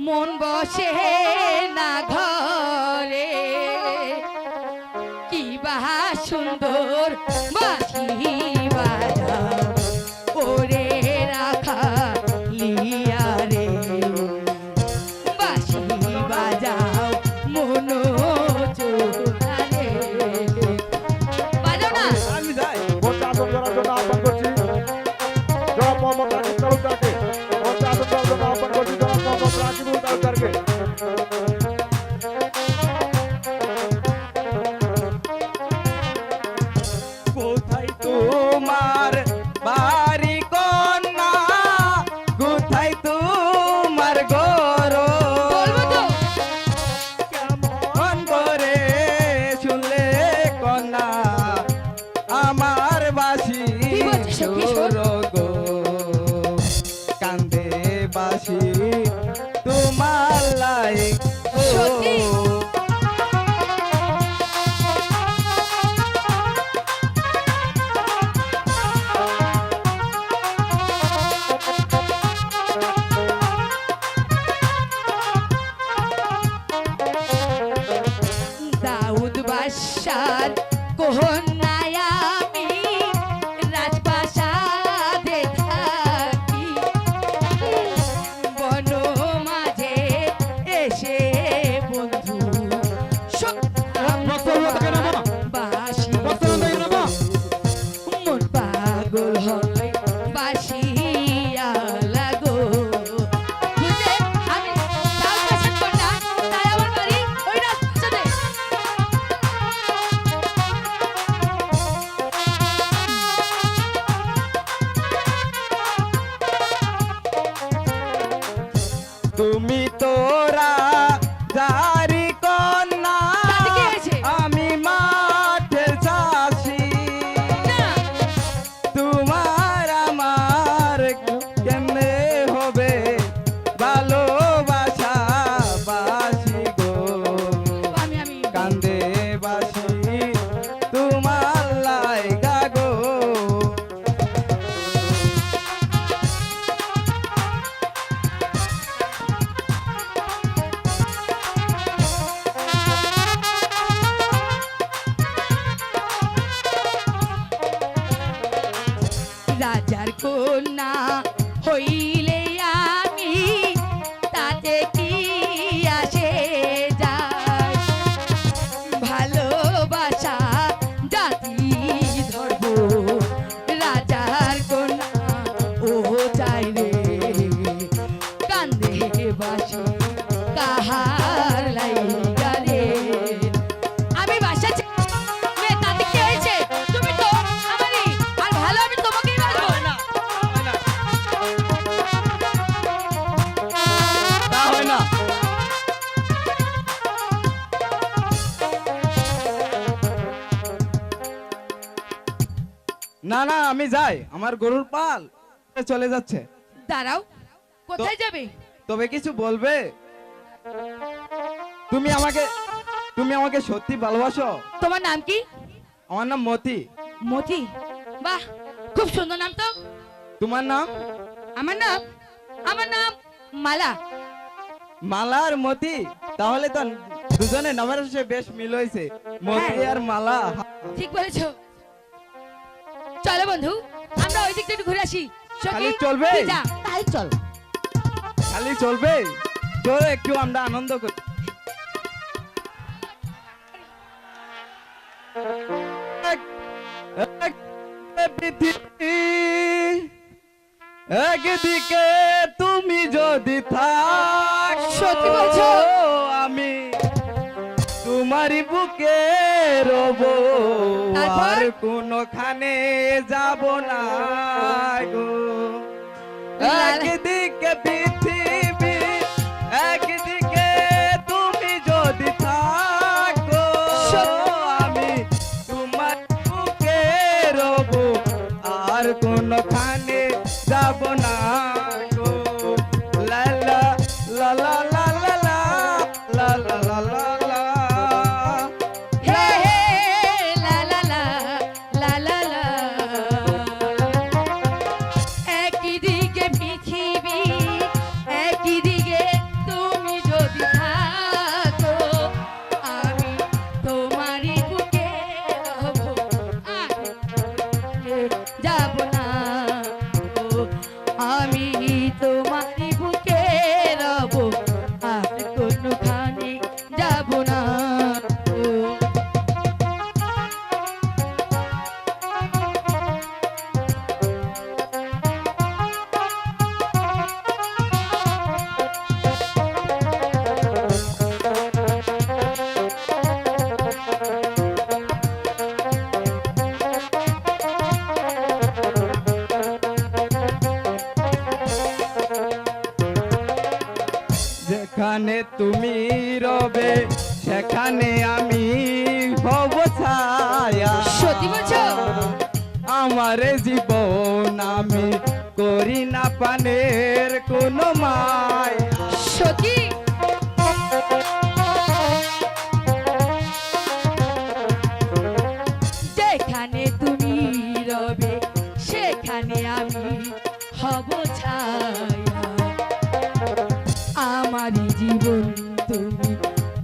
মন বসে না ঘরে, কি বাহা সুন্দর বাঁশি বাজাও ওরে রাখা লিয়া রে, বাঁশি বাজাও মনো চোরারে। বাজাও না। আমি যাই। মঞ্চে আসন করার জন্য আহ্বান করছি জনাব মোহাম্মদ রাকিব তালুকদারকে। মঞ্চে আসন করার জন্য আহ্বান করছি জনাব মোহাম্মদ রাকিবুল তালুকদারকে। কোথায় তোমার বাড়ি কন্যা, কোথায় তোমার গরু? বলবো তো। কেমন করে শুনলে কন্যা আমার বাঁশি কি বলছিস সখী, শোন। গো, কান্দে বাঁশি তোমার লাইক সত্যি? দাউদ বাদশার কন্যায় আমি রাজপ্রাসাদে থাকি, বন মাঝে এসে বন্ধু বাসি মন পাগল হয় বাসিয়া লাগো। বুঝলে, আমি দাউদ বাদশার কন্যা, তাই আমার বাড়ি ওই রাজপ্রাসাদে। তুমি তোরা যারি কন্যা, তাতে কি হয়েছে? আমি মাঠে চাষি, না, তোমার আমার কেমনে হবে ভালোবাসা বাসি গো, আমি কান্দে বাসি তোমার লাইগা গো। না না আমি যাই, আমার গরুর পাল চলে যাচ্ছে। দাঁড়াও, কোথায় যাবে? তবে কিছু বলবে? তুমি আমাকে সত্যি ভালোবাসো? তোমার নাম কি? আমার নাম মতি। মতি? বাহ, খুব সুন্দর নাম তো। তোমার নাম? আমার নাম মালা। মালা আর মতি, তাহলে তো দুজনের নামের সাথে বেশ মিল হয়েছে, মতি হ্যাঁ। আর মালা। ঠিক বলেছো। চলো বন্ধু, আমরা ওই দিকটা একটু ঘুরে আসি। সখী, খালি চলবে? তুই যা। তাই চল। খালি চলবে? চলো একটু আমরা আনন্দ করি। পৃথিবী একদিকে তুমি যদি থাক, সত্যি বলছো? আমি তোমারই বুকে রব, তারপর? আর কোনখানে যাব না গো। একদিকে পৃথিবী একদিকে তুমি যদি থাকো, আমি তোমার বুকে রব, আর কোনখানে যাব না গো। লা লা লা লা লা লা লা লা লা লা লা। হে হে লা লা লা লা লা লা। একই দিকে পৃথিবী, একই দিকে তুমি যদি থাকো, আমি তোমারই বুকে রব, আর যাব না গো। আমি তোমারই বুকে রব, আর কোনখানে যাব না গো। যেখানে তুমি রবে সেখানে আমি হব ছায়া। সত্যি বলছো? আমার জীবন আমি করি না পানের কোনো মায়া। সত্যি? যেখানে তুমি রবে সেখানে আমি হব ছায়া। আমারই জীবন তুমি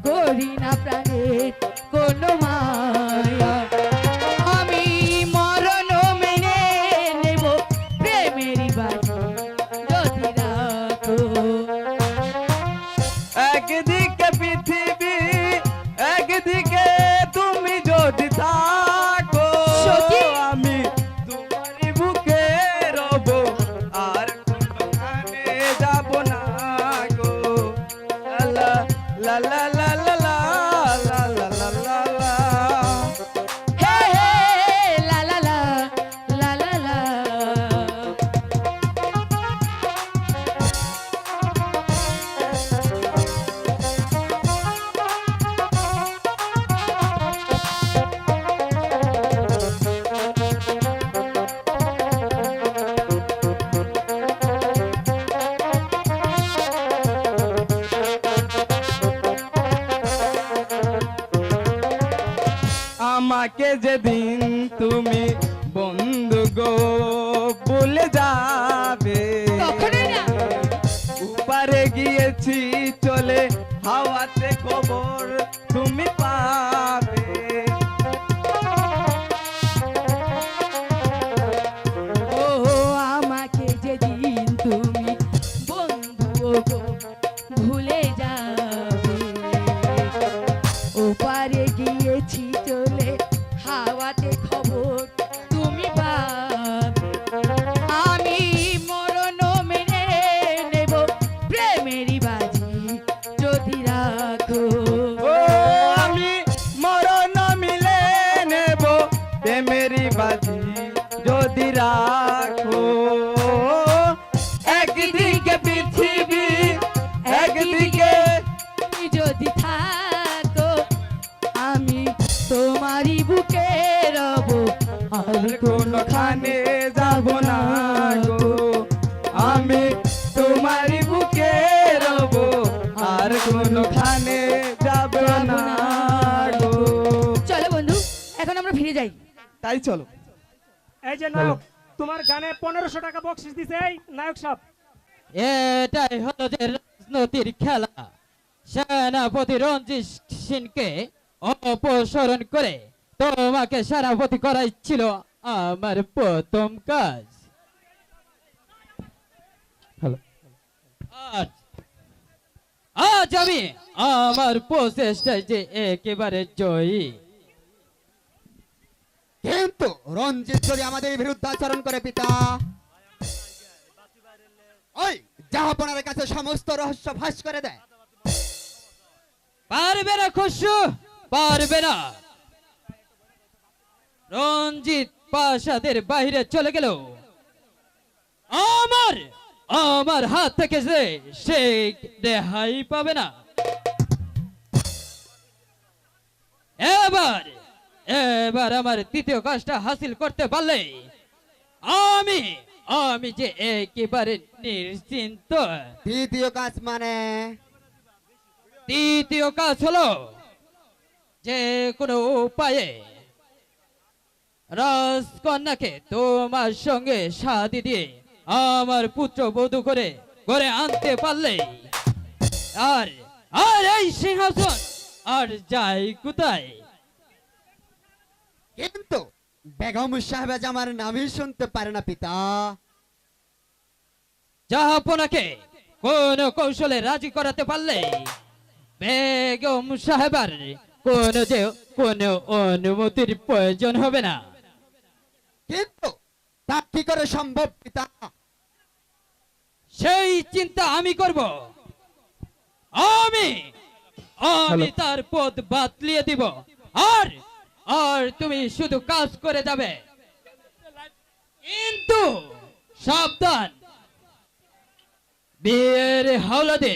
করি না প্রাণের কোনো মায়া। আমি মরণ মেনে নেব প্রেমেরই বাড়ি যদি রাখো। একদিকে পৃথিবী একদিকে তুমি যদি থাকো, সত্যি? আমি তোমারই বুকে রব, আর কোনখানে যাব না গো। লা লা লা লা লা লা লা লা লা লা লা। হে হে লা লা লা লা লা লা। আমাকে যেদিন তুমি বন্ধু গো ভুলে যাবে, কখনোই না। উপারে গিয়েছি চলে হাওয়াতে খবর তুমি পাবে। ও আমাকে যেদিন তুমি বন্ধু গো ভুলে যাবে, ওপারে গিয়েছি চলে হাওয়াতে খবর তুমি পাবে। আমি মরণ মেনে নেব প্রেমেরই বাজি যদি রাখো। ও তোমারই বুকে রব আর কোনোখানে যাব না গো। চলো বন্ধু এখন আমরা ফিরে যাই। তাই চলো। এই যে নায়ক, তোমার গানে 1500 টাকা বকশিশ দিছে এই নায়ক সাহেব। এটাই হলো যে রাজনীতির খেলা। সেনাপতি রঞ্জিত সিংকে অপসারণ করে তোমাকে সেনাপতি করাই ছিল আমার প্রথম কাজ। আজ আমি আমার প্রচেষ্টায় যে একেবারে জয়ী। কিন্তু রঞ্জিত যদি আমাদের বিরুদ্ধে আচরণ করে পিতা, ওই জাহাপনার কাছে সমস্ত রহস্য ফাঁস করে দেয়। পারবে না খুশু, পারবে না। রঞ্জিত প্রাসাদের বাইরে চলে গেল, আমার হাত থেকে সে রেহাই পাবে না। এবার আমার তৃতীয় কাজটা হাসিল করতে পারলে আমি যে একেবারে নিশ্চিন্ত। দ্বিতীয় কাজ মানে? তৃতীয় কাজ হলো যে কোনো উপায়ে রাজকন্যাকে তোমার সঙ্গে শাদি দিয়ে আমার পুত্র বধূ করে ঘরে আনতে পারলে আর এই সিংহাসন আর যাই কোথায়। কিন্তু বেগম সাহেব আমার নামই শুনতে পারে না পিতা। জাহাপনাকে কোন কৌশলে রাজি করাতে পারলে বেগম সাহেবার কোন অনুমতির প্রয়োজন হবে না। কিন্তু তা কি করে সম্ভব পিতা? সেই চিন্তা আমি করব। আমি তার পথ বাতলিয়ে দিব, আর তুমি শুধু কাজ করে যাবে। কিন্তু সাবধান, বিয়ের হাওলাতে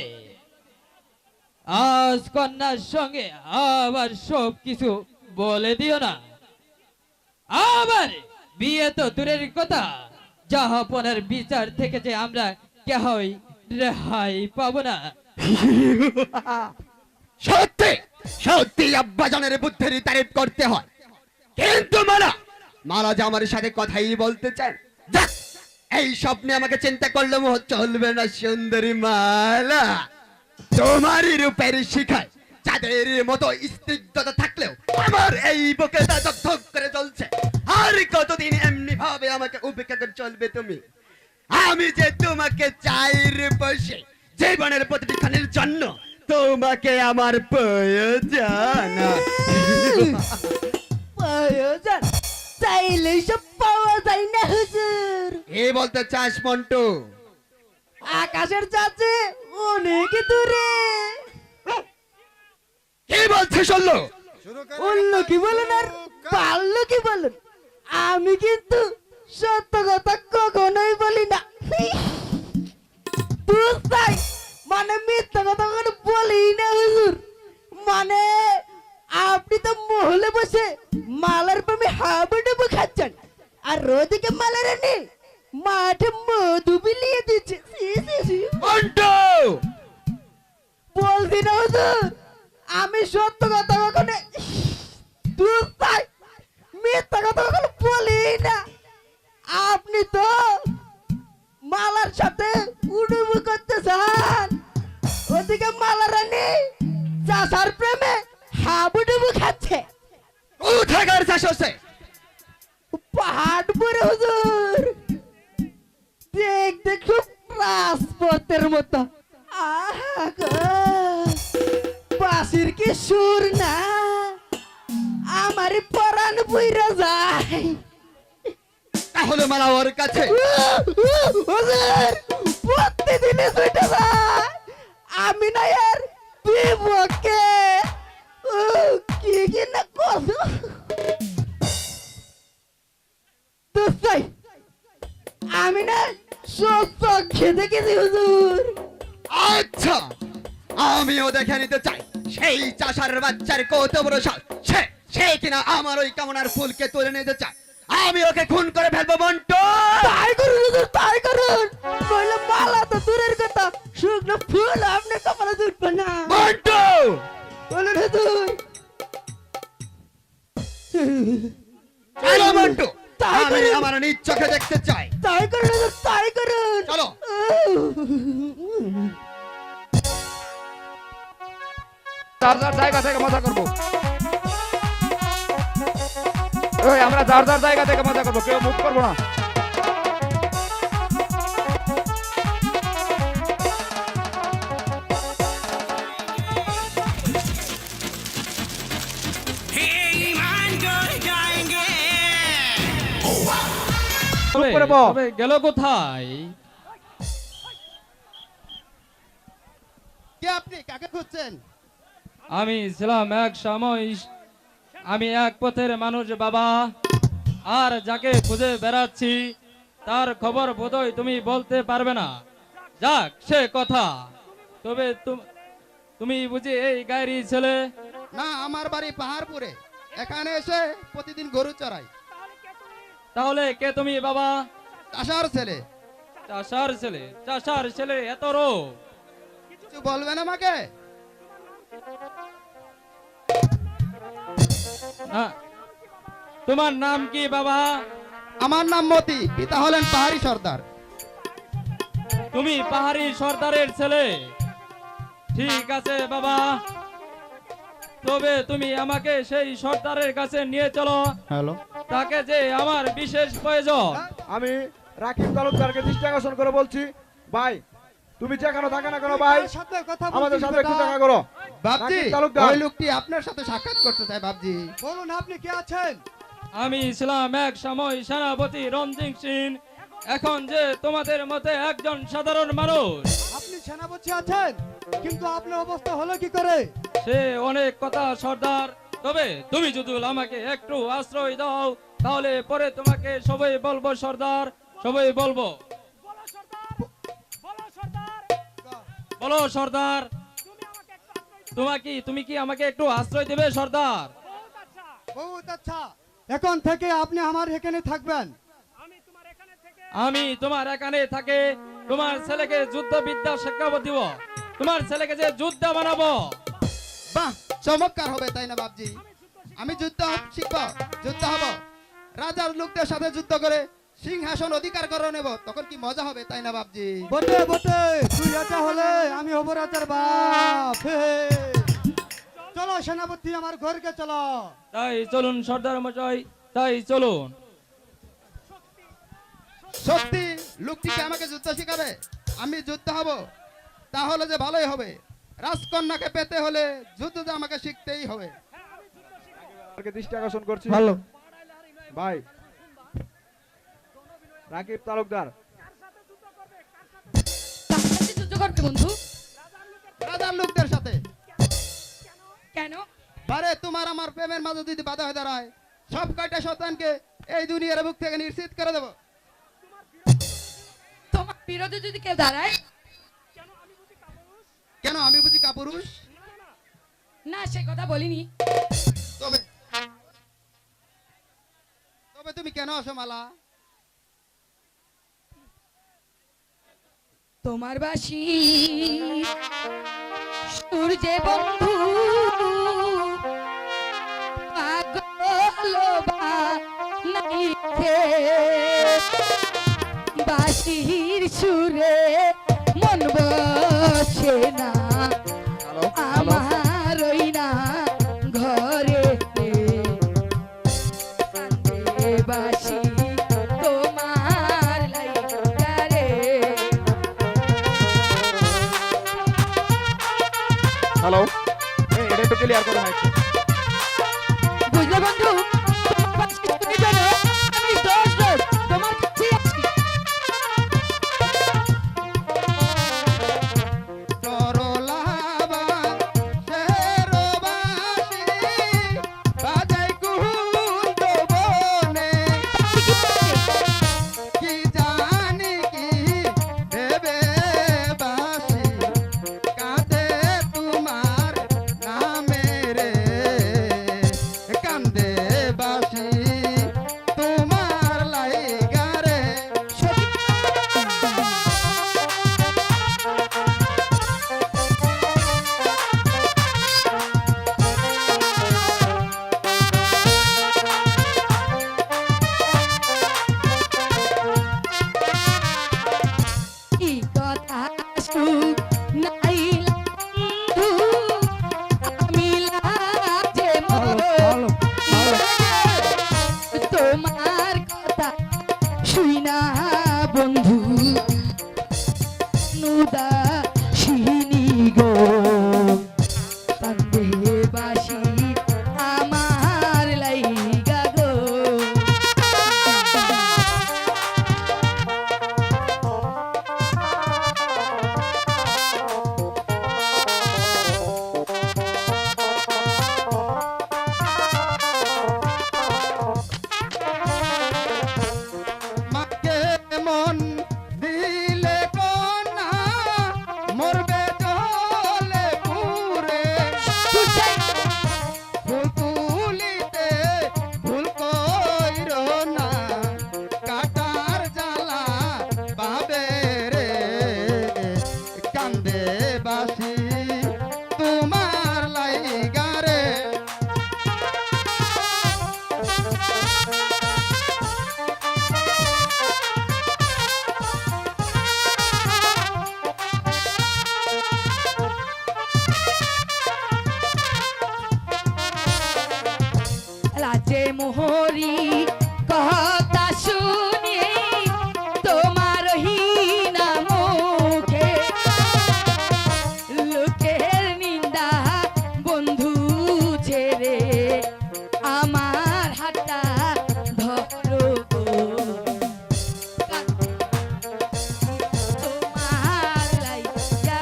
আজ কন্যার সঙ্গে আবার সব কিছু বলে দিও না। আবার বিয়ে তো দূরের কথা, জাহাপনার বিচার থেকে যে আমরা কেহই রেহাই পাবো না। সত্যি সত্যি আব্বাজানের বুদ্ধির তারিফ করতে হয়। কিন্তু মালা যে আমার সাথে কথাই বলতে চান। যাক, এই স্বপ্নে আমাকে চিন্তা করলে চলবে না সুন্দরী মালা। তোমারই রূপের শিখায় যাদের মতো স্নিগ্ধতা থাকলেও আমার এই বুকে তা ধক করে চলছে। আর কতদিন এমনি ভাবে আমাকে উপেক্ষা করে চলবে তুমি? আমি যে তোমাকে চাই বসে জীবনের প্রতিটি ক্ষণের জন্য তোমাকে আমার প্রয়োজন। প্রয়োজন চাইলে সব পাওয়া যায় না হুজুর। এ বলতে চাস মন্টু? আকাশের চাচে অনেক দূরে। কি বলছিস শুনলো? অন্য কি বলেন আর পারলো কি বলেন, আমি কিন্তু সত্য কথা কখনোই বলি না। তাই মানে মিথ্যা কথা কখনো বলি না হুজুর। মানে আপনি তো মহলে বসে মালার প্রেমে হাবুডুবু খাচ্ছেন, আর ওদিকে মালার এনে মাঠে মধু বিলিয়ে দিচ্ছে। মন্টু বলছি না হুজুর, আমি সত্য কথা কখনো তাই মিথ্যা কথা কখনো বলি না। আপনি তো মালার সাথে উডুবু করতে চান, ওদিকে মালা রানী চাষার প্রেমে হাবুডুবু খাচ্ছে। কোথাকার চাষ হচ্ছে? পাহাড় পরে হুজুর, দেখতে খুব রাজপথের মতো। আহা গো, বাঁশির কি সুর না, আমার পরাণ বইরা যায়। তাহলে মালা ওর কাছে। হুজুর, প্রতিদিনে ছুটে যায়, আমি না এর বিপক্ষে। কি কি না করছো দোস্তাই, আমি না সব চোখে দেখেছি হুজুর। আচ্ছা, আমিও দেখে নিতে চাই সেই চাষার বাচ্চার কত বড় সাহস। সে কিনা আমার ওই কামনার ফুলকে তুলে নিতে চায়। আমি ওকে খুন করে ফেলবো মন্টু। তাই করুন হুজুর, তাই করুন, নইলে মালা তো দূরের কথা, শুকনো ফুল আপনি কপালে জুটবে না। মন্টু বলুন হুজুর। চলো মন্টু, তাই আমি করুন। আমার নিজ চোখে দেখতে চাই। তাই করুন হুজুর, তাই করুন। চলো। যার যার জায়গা থেকে মজা করবো। ওই আমরা যার যার জায়গা থেকে মজা করবো, কেউ মুভ করবো না। চুপ করে বল। তবে গেল কোথায়? কে আপনি, কাকে খুঁজছেন? আমি ছিলাম এক সময়, আমি এক পথের মানুষ বাবা, আর যাকে খুঁজে বেড়াচ্ছি তার খবর বোধহয় তুমি বলতে পারবে না। যাক সে কথা, তবে তুমি বুঝি এই গায়েরই ছেলে? না, আমার বাড়ি পাহাড়পুরে, এখানে এসে প্রতিদিন গরু চড়াই। তাহলে কে তুমি বাবা? চাষার ছেলে। চাষার ছেলে? চাষার ছেলে এত রোগ? কিছু বলবেন আমাকে? না, তোমার নাম কি বাবা? আমার নাম মতি, পিতা হলেন পাহাড়ি সর্দার। তুমি পাহাড়ি সর্দারের ছেলে? ঠিক আছে বাবা, তবে তুমি আমাকে সেই সর্দারের কাছে নিয়ে চলো। হ্যালো, তাকে যে আমার বিশেষ প্রয়োজন। আমি রাকিব তালুকদারকে দৃষ্টি আকর্ষণ করে বলছি, ভাই তুমি যেখানে থাকো না কেন ভাই, আমাদের সাথে একটু দেখা করো। বাবজি, রাকিব তালুকদার। ওই লোকটি আপনার সাথে সাক্ষাৎ করতে চায়। বাবজি বলুন আপনি কে আছেন? আমি ছিলাম এক সময় সেনাপতি রঞ্জিত সিং, এখন যে তোমাদের মতে একজন সাধারণ মানুষ। আপনি সেনাপতি আছেন, কিন্তু আপনার অবস্থা হলো কি করে? সে অনেক কথা সর্দার, তবে তুমি যদি আমাকে একটু আশ্রয় দাও তাহলে পরে তোমাকে সবাই বলবো সর্দার, সবাই বলবো। বলো সর্দার, তুমি কি আমাকে একটু আশ্রয় দেবে সর্দার? বহুত আচ্ছা, এখন থেকে আপনি আমার এখানে থাকবেন। আমি তোমার এখানে থাকে তোমার ছেলেকে যুদ্ধ বিদ্যা শিক্ষাবো দিব, তোমার ছেলেকে যে যুদ্ধ বানাবো। বাহ, চমৎকার হবে তাই না বাবজি? আমি যুদ্ধ শিখব, যুদ্ধ হব, রাজার লোকদের সাথে যুদ্ধ করে সিংহাসন অধিকার করে নেব, তখন কি মজা হবে তাই না বাবজি? বটে বটে, তুই রাজা হলে আমি হব রাজার বাপ। হে। চলো সেনাপতি, আমার ঘরকে চলো। তাই চলুন সর্দার মশাই, তাই চলুন। সত্যি লোকটিকে আমাকে যুদ্ধ শিখাবে? আমি যুদ্ধ হব, তাহলে যে ভালোই হবে। রাজকন্যাকে পেতে হলে যুদ্ধ যে আমাকে শিখতেই হবে। দৃষ্টি আকর্ষণ করছি ভালো ভাই, রাকিব তালুকদার। কার সাথে যুদ্ধ করবে বন্ধু? রাজার লোকদের সাথে। কেন? বারে তোমার আমার প্রেমের মাঝে যদি বাধা হয়ে দাঁড়ায়, সব কয়টা সন্তানকে এই দুনিয়ার বুক থেকে নিশ্চিত করে দেব। তোমার বিরোধে যদি কেউ দাঁড়ায়? কেন, আমি বুঝি কাপুরুষ? না, সে কথা বলিনি। তবে তবে তুমি কেন আসো মালা? তোমার বাসি সূর্যে বন্ধু পাগল বানাইছে, বাসির সুরে মন বসে না আমার, ওই না ঘরে কান্দে বাসি তোমার লাইগা রে। হ্যালো, এটা একটু ক্লিয়ার করে হয়। বুঝলে বন্ধু, তোমার বাসি শুনে জানো আমি দোষ দোষ তোমার কাছে আছি। সরলাবা শেরবাসী বাজাই কুহুত বনে, কি জানি কি দেবে বাসি, কাঁদে তোমার নামে রে, কান্দে সুখ নাই বন্ধু আমি লাজে মরব তোমার কথা শুই না বন্ধু নুদা শিনি গো কান্দে বাসি আমার লাইগা গো মাকে মন দিলে কোনা মরবে জলে পুরে ফুল তুলিতে ভুল কইরো না কাটার জ্বালা পাবে রে কান্দে বাসি তোমার লাইগা রে লাজে মোহরি কথা শুনে তোমার হীনা মুখে লোকের নিন্দা বন্ধু ছেড়ে আমার হাতটা ধরো গো। তোমার লাইগা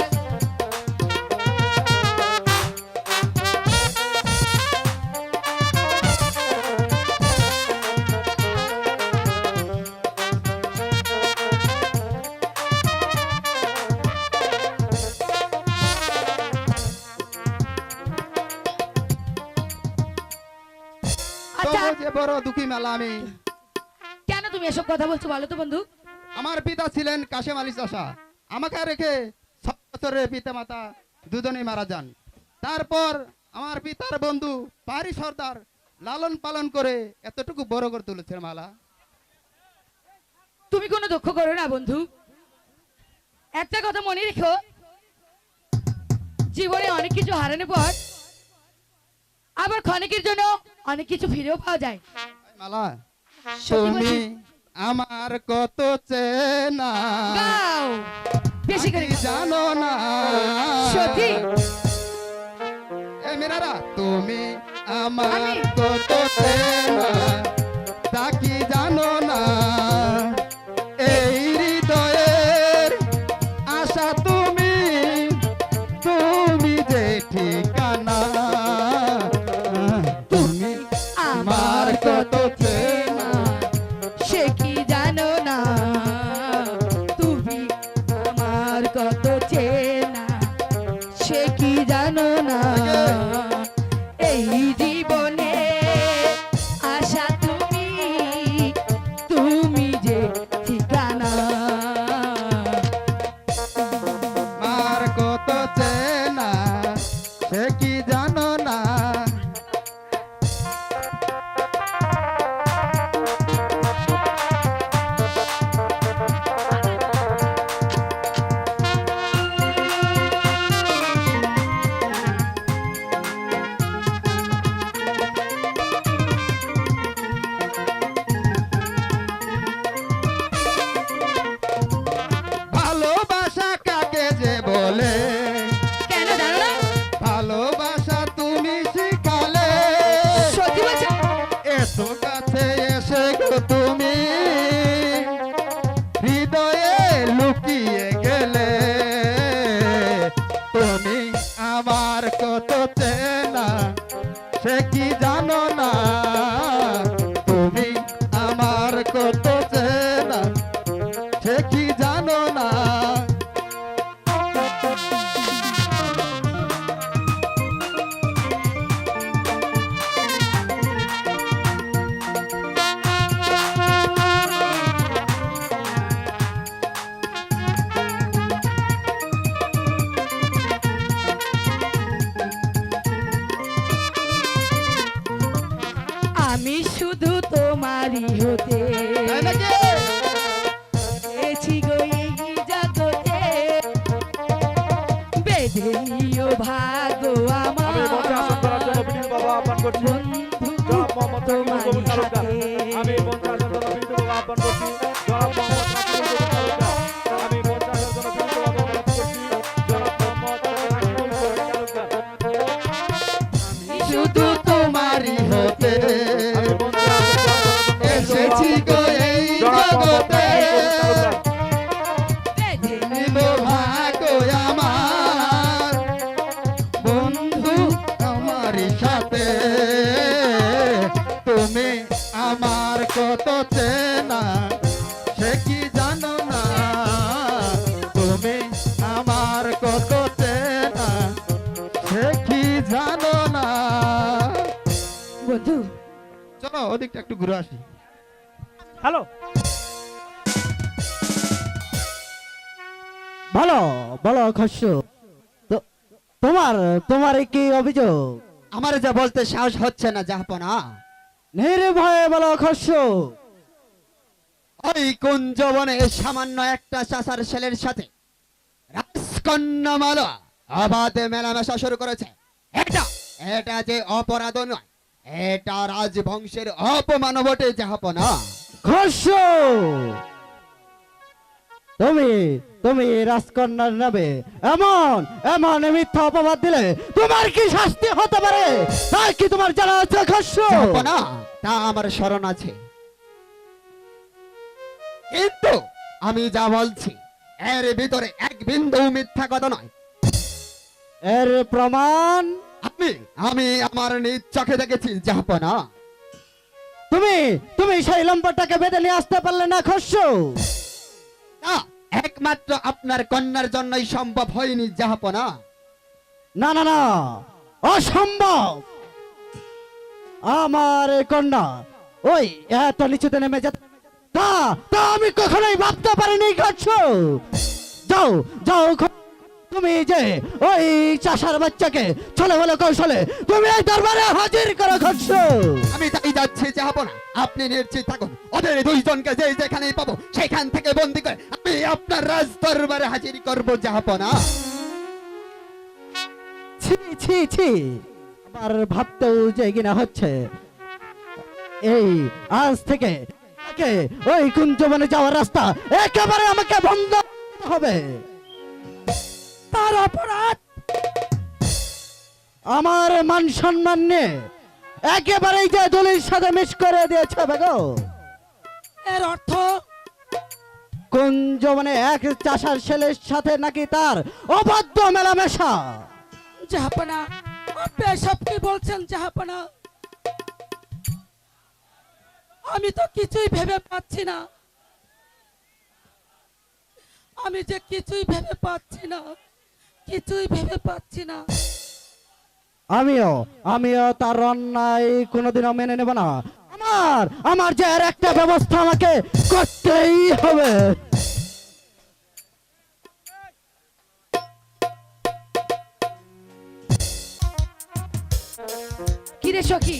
আচ্ছা তবু যে বড় দুঃখী মেলা আমি কেন তুমি এসব কথা বলছো বলো তো বন্ধু? আমার পিতা ছিলেন কাশেম আলী চাষা আমাকে রেখে 6 বছরের পিতা মাতা দুজনেই মারা যান। তারপর আমার পিতার বন্ধু পারি সর্দার লালন পালন করে এতটুকু বড় করে তুলেছে মালা। তুমি কোনো দুঃখ করো না বন্ধু, একটা কথা মনে রেখো, জীবনে অনেক কিছু হারানোর পর আবার ক্ষণিকের জন্য অনেক কিছু ফিরেও পাওয়া যায়। মালা সত্যি তুমি বলছি। আমার কত চেনা গাও বেশি করে নাকি জানো না সত্যি এ মেরারা তুমি আমার আমি- কত চেনা তা কি জানো না এই হৃদয়ের আশা তুমি তুমি যে ঠিকানা তুমি আমার কত চেনা সে কি জানো না, তুমি আমার কত চেনা সে কি জানো না, এই জীবনে আশা তুমি তুমি যে ঠিকানা। আমার কত চেনা সে কি জানো না ভালোবাসা কাকে যে বলে কেন জানো না? ভালোবাসা তুমি শিখালে সত্যি বলছো? এত কাছে এসে গো তুমি হৃদয়ে লুকিয়ে গেলে তুমি আমার কত চেনা সে কি জানো না তুমি আমার কত চেনা সে কি জানো না আমি শুধু তোমারই হতে তাই নাকি? এসেছি গো এই জগতে, বেঁধে নিও ভাগ্য আমি মঞ্চে আসন করার জন্য বিনীত বাবা আহ্বান করছি জনাব মোহাম্মদ রাকিবুল কবির তালুকদার। আমি মঞ্চে আসন জন্য বিনীত বাবা আহ্বান করছি জনাব মোহাম্মদ রাকিবুল কবির তালুকদার। আমি মঞ্চে আসন জন্য বিনীত বাবা আহ্বান করছি জনাব মোহাম্মদ রাকিবুল কবির তালুকদার। শুধু তোমারই হতে আমি মঞ্চে আসন করার জন্য এসেছি গো এই জনাব মোহাম্মদ জগতে, রাকিবুল কবির তালুকদার। বেঁধে নিব ভাগ্য আমার বন্ধু আমার সাথে, তুমি আমার কত চেনা সে কি জানো না, তুমি আমার কত চেনা সে কি জানো না। বন্ধু চলো ওদিকটা একটু ঘুরে আসি। হ্যালো ভালো বলো খস্য, তোমার তোমার কি অভিযোগ? আমার যা বলতে সাহস হচ্ছে না জাহাপনা। নির্ভয়ে বলো খস্য। ওই কুঞ্জবনে সামান্য একটা চাষার ছেলের সাথে রাজকন্যা মালা অবাধে মেলামেশা শুরু করেছে। এটা এটা যে অপরাধ নয়, এটা রাজবংশের অপমান বটে জাহাপনা। খস্য, তুমি তুমি রাজকন্যার নামে এমন এমন মিথ্যা অপবাদ দিলে তোমার কি শাস্তি হতে পারে তা কি তোমার জানা আছে খস্য? জাহাপনা, তা আমার স্মরণ আছে, কিন্তু আমি যা বলছি এর ভিতরে এক বিন্দু মিথ্যা কথা নয়। এর প্রমাণ? আমি আমি আমার নিজ চোখে দেখেছি জাহাপনা। তুমি তুমি সেই লম্বাটাকে বেঁধে নিয়ে আসতে পারলে না খস্য? না, একমাত্র আপনার কন্যার জন্যই সম্ভব হয়নি জাহাপনা। না না না, অসম্ভব। আমার এই কন্যা ওই এত নিচুতে নেমে যেত তা তা আমি কখনোই ভাবতে পারিনি খস্য। যাও যাও তুমি যে ওই চাষার বাচ্চাকে ছলে বলে কৌশলে তুমি এই দরবারে হাজির করো খস্য। আমি তাই যাচ্ছি জাহাপনা, আপনি নিশ্চিত থাকুন, ওদের দুইজনকে যে যেখানেই পাবো সেখান থেকে বন্দি করে আমি আপনার রাজ দরবারে হাজির করবো জাহাপনা। ছি ছি ছি, আমার ভাবতেও যে কিনা হচ্ছে এই আজ থেকে ওই কুঞ্জবনে যাওয়ার রাস্তা একেবারে আমাকে বন্ধ করতে হবে। তার অপরাধ আমার মান সম্মান নিয়ে একেবারেই যে দলির সাথে মিশ করে দিয়েছে বেগো। এর অর্থ কুঞ্জবনে এক চাষার ছেলের সাথে নাকি তার অবাধ্য মেলামেশা। জাহাপনা, আপনি এসব কি বলছেন জাহাপনা? আমি তো কিছুই ভেবে পাচ্ছি না, আমি যে কিছুই ভেবে পাচ্ছি না, কিছুই ভেবে পাচ্ছি না। আমিও আমিও তার অন্যায় কোনোদিনও মেনে নেব না। আমার আমার যে এর একটা ব্যবস্থা আমাকে করতেই হবে। কিরে সখী,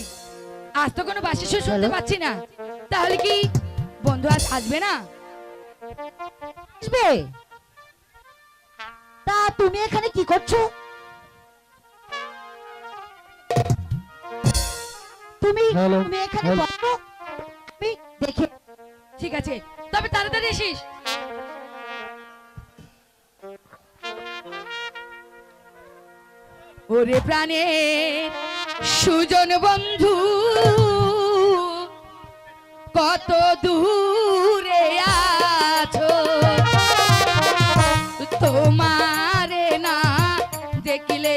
আজ তো কোনো বাসি সুর শুনতে পাচ্ছি না, তাহলে কি বন্ধু আজ আসবে না? আসবে। তা তুমি এখানে কি করছো? তুমি তুমি এখানে বসো, আমি দেখে। ঠিক আছে, তবে তাড়াতাড়ি এসিস। ওরে প্রাণে সুজন বন্ধু, কত দূরে আছো, তোমারে না দেখলে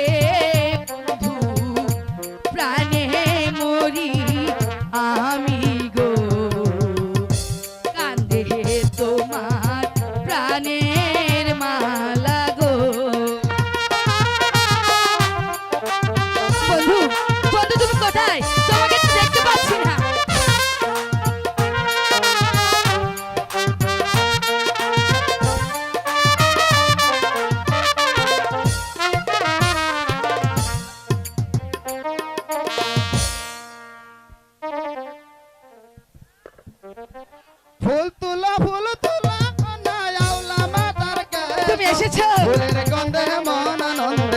বন্ধু প্রাণে মরি আমি গো, কান্দে তোমার প্রাণের মালা গো। বন্ধু বন্ধু তুমি কোথায়? তোমাকে তো দেখতে পাচ্ছি না। ফুল তোলা না আওলা মাতার কে, তুমি এসেছো? ফুলের গন্ধে মন আনন্দ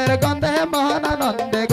ফুলের গন্ধে মহান আনন্দে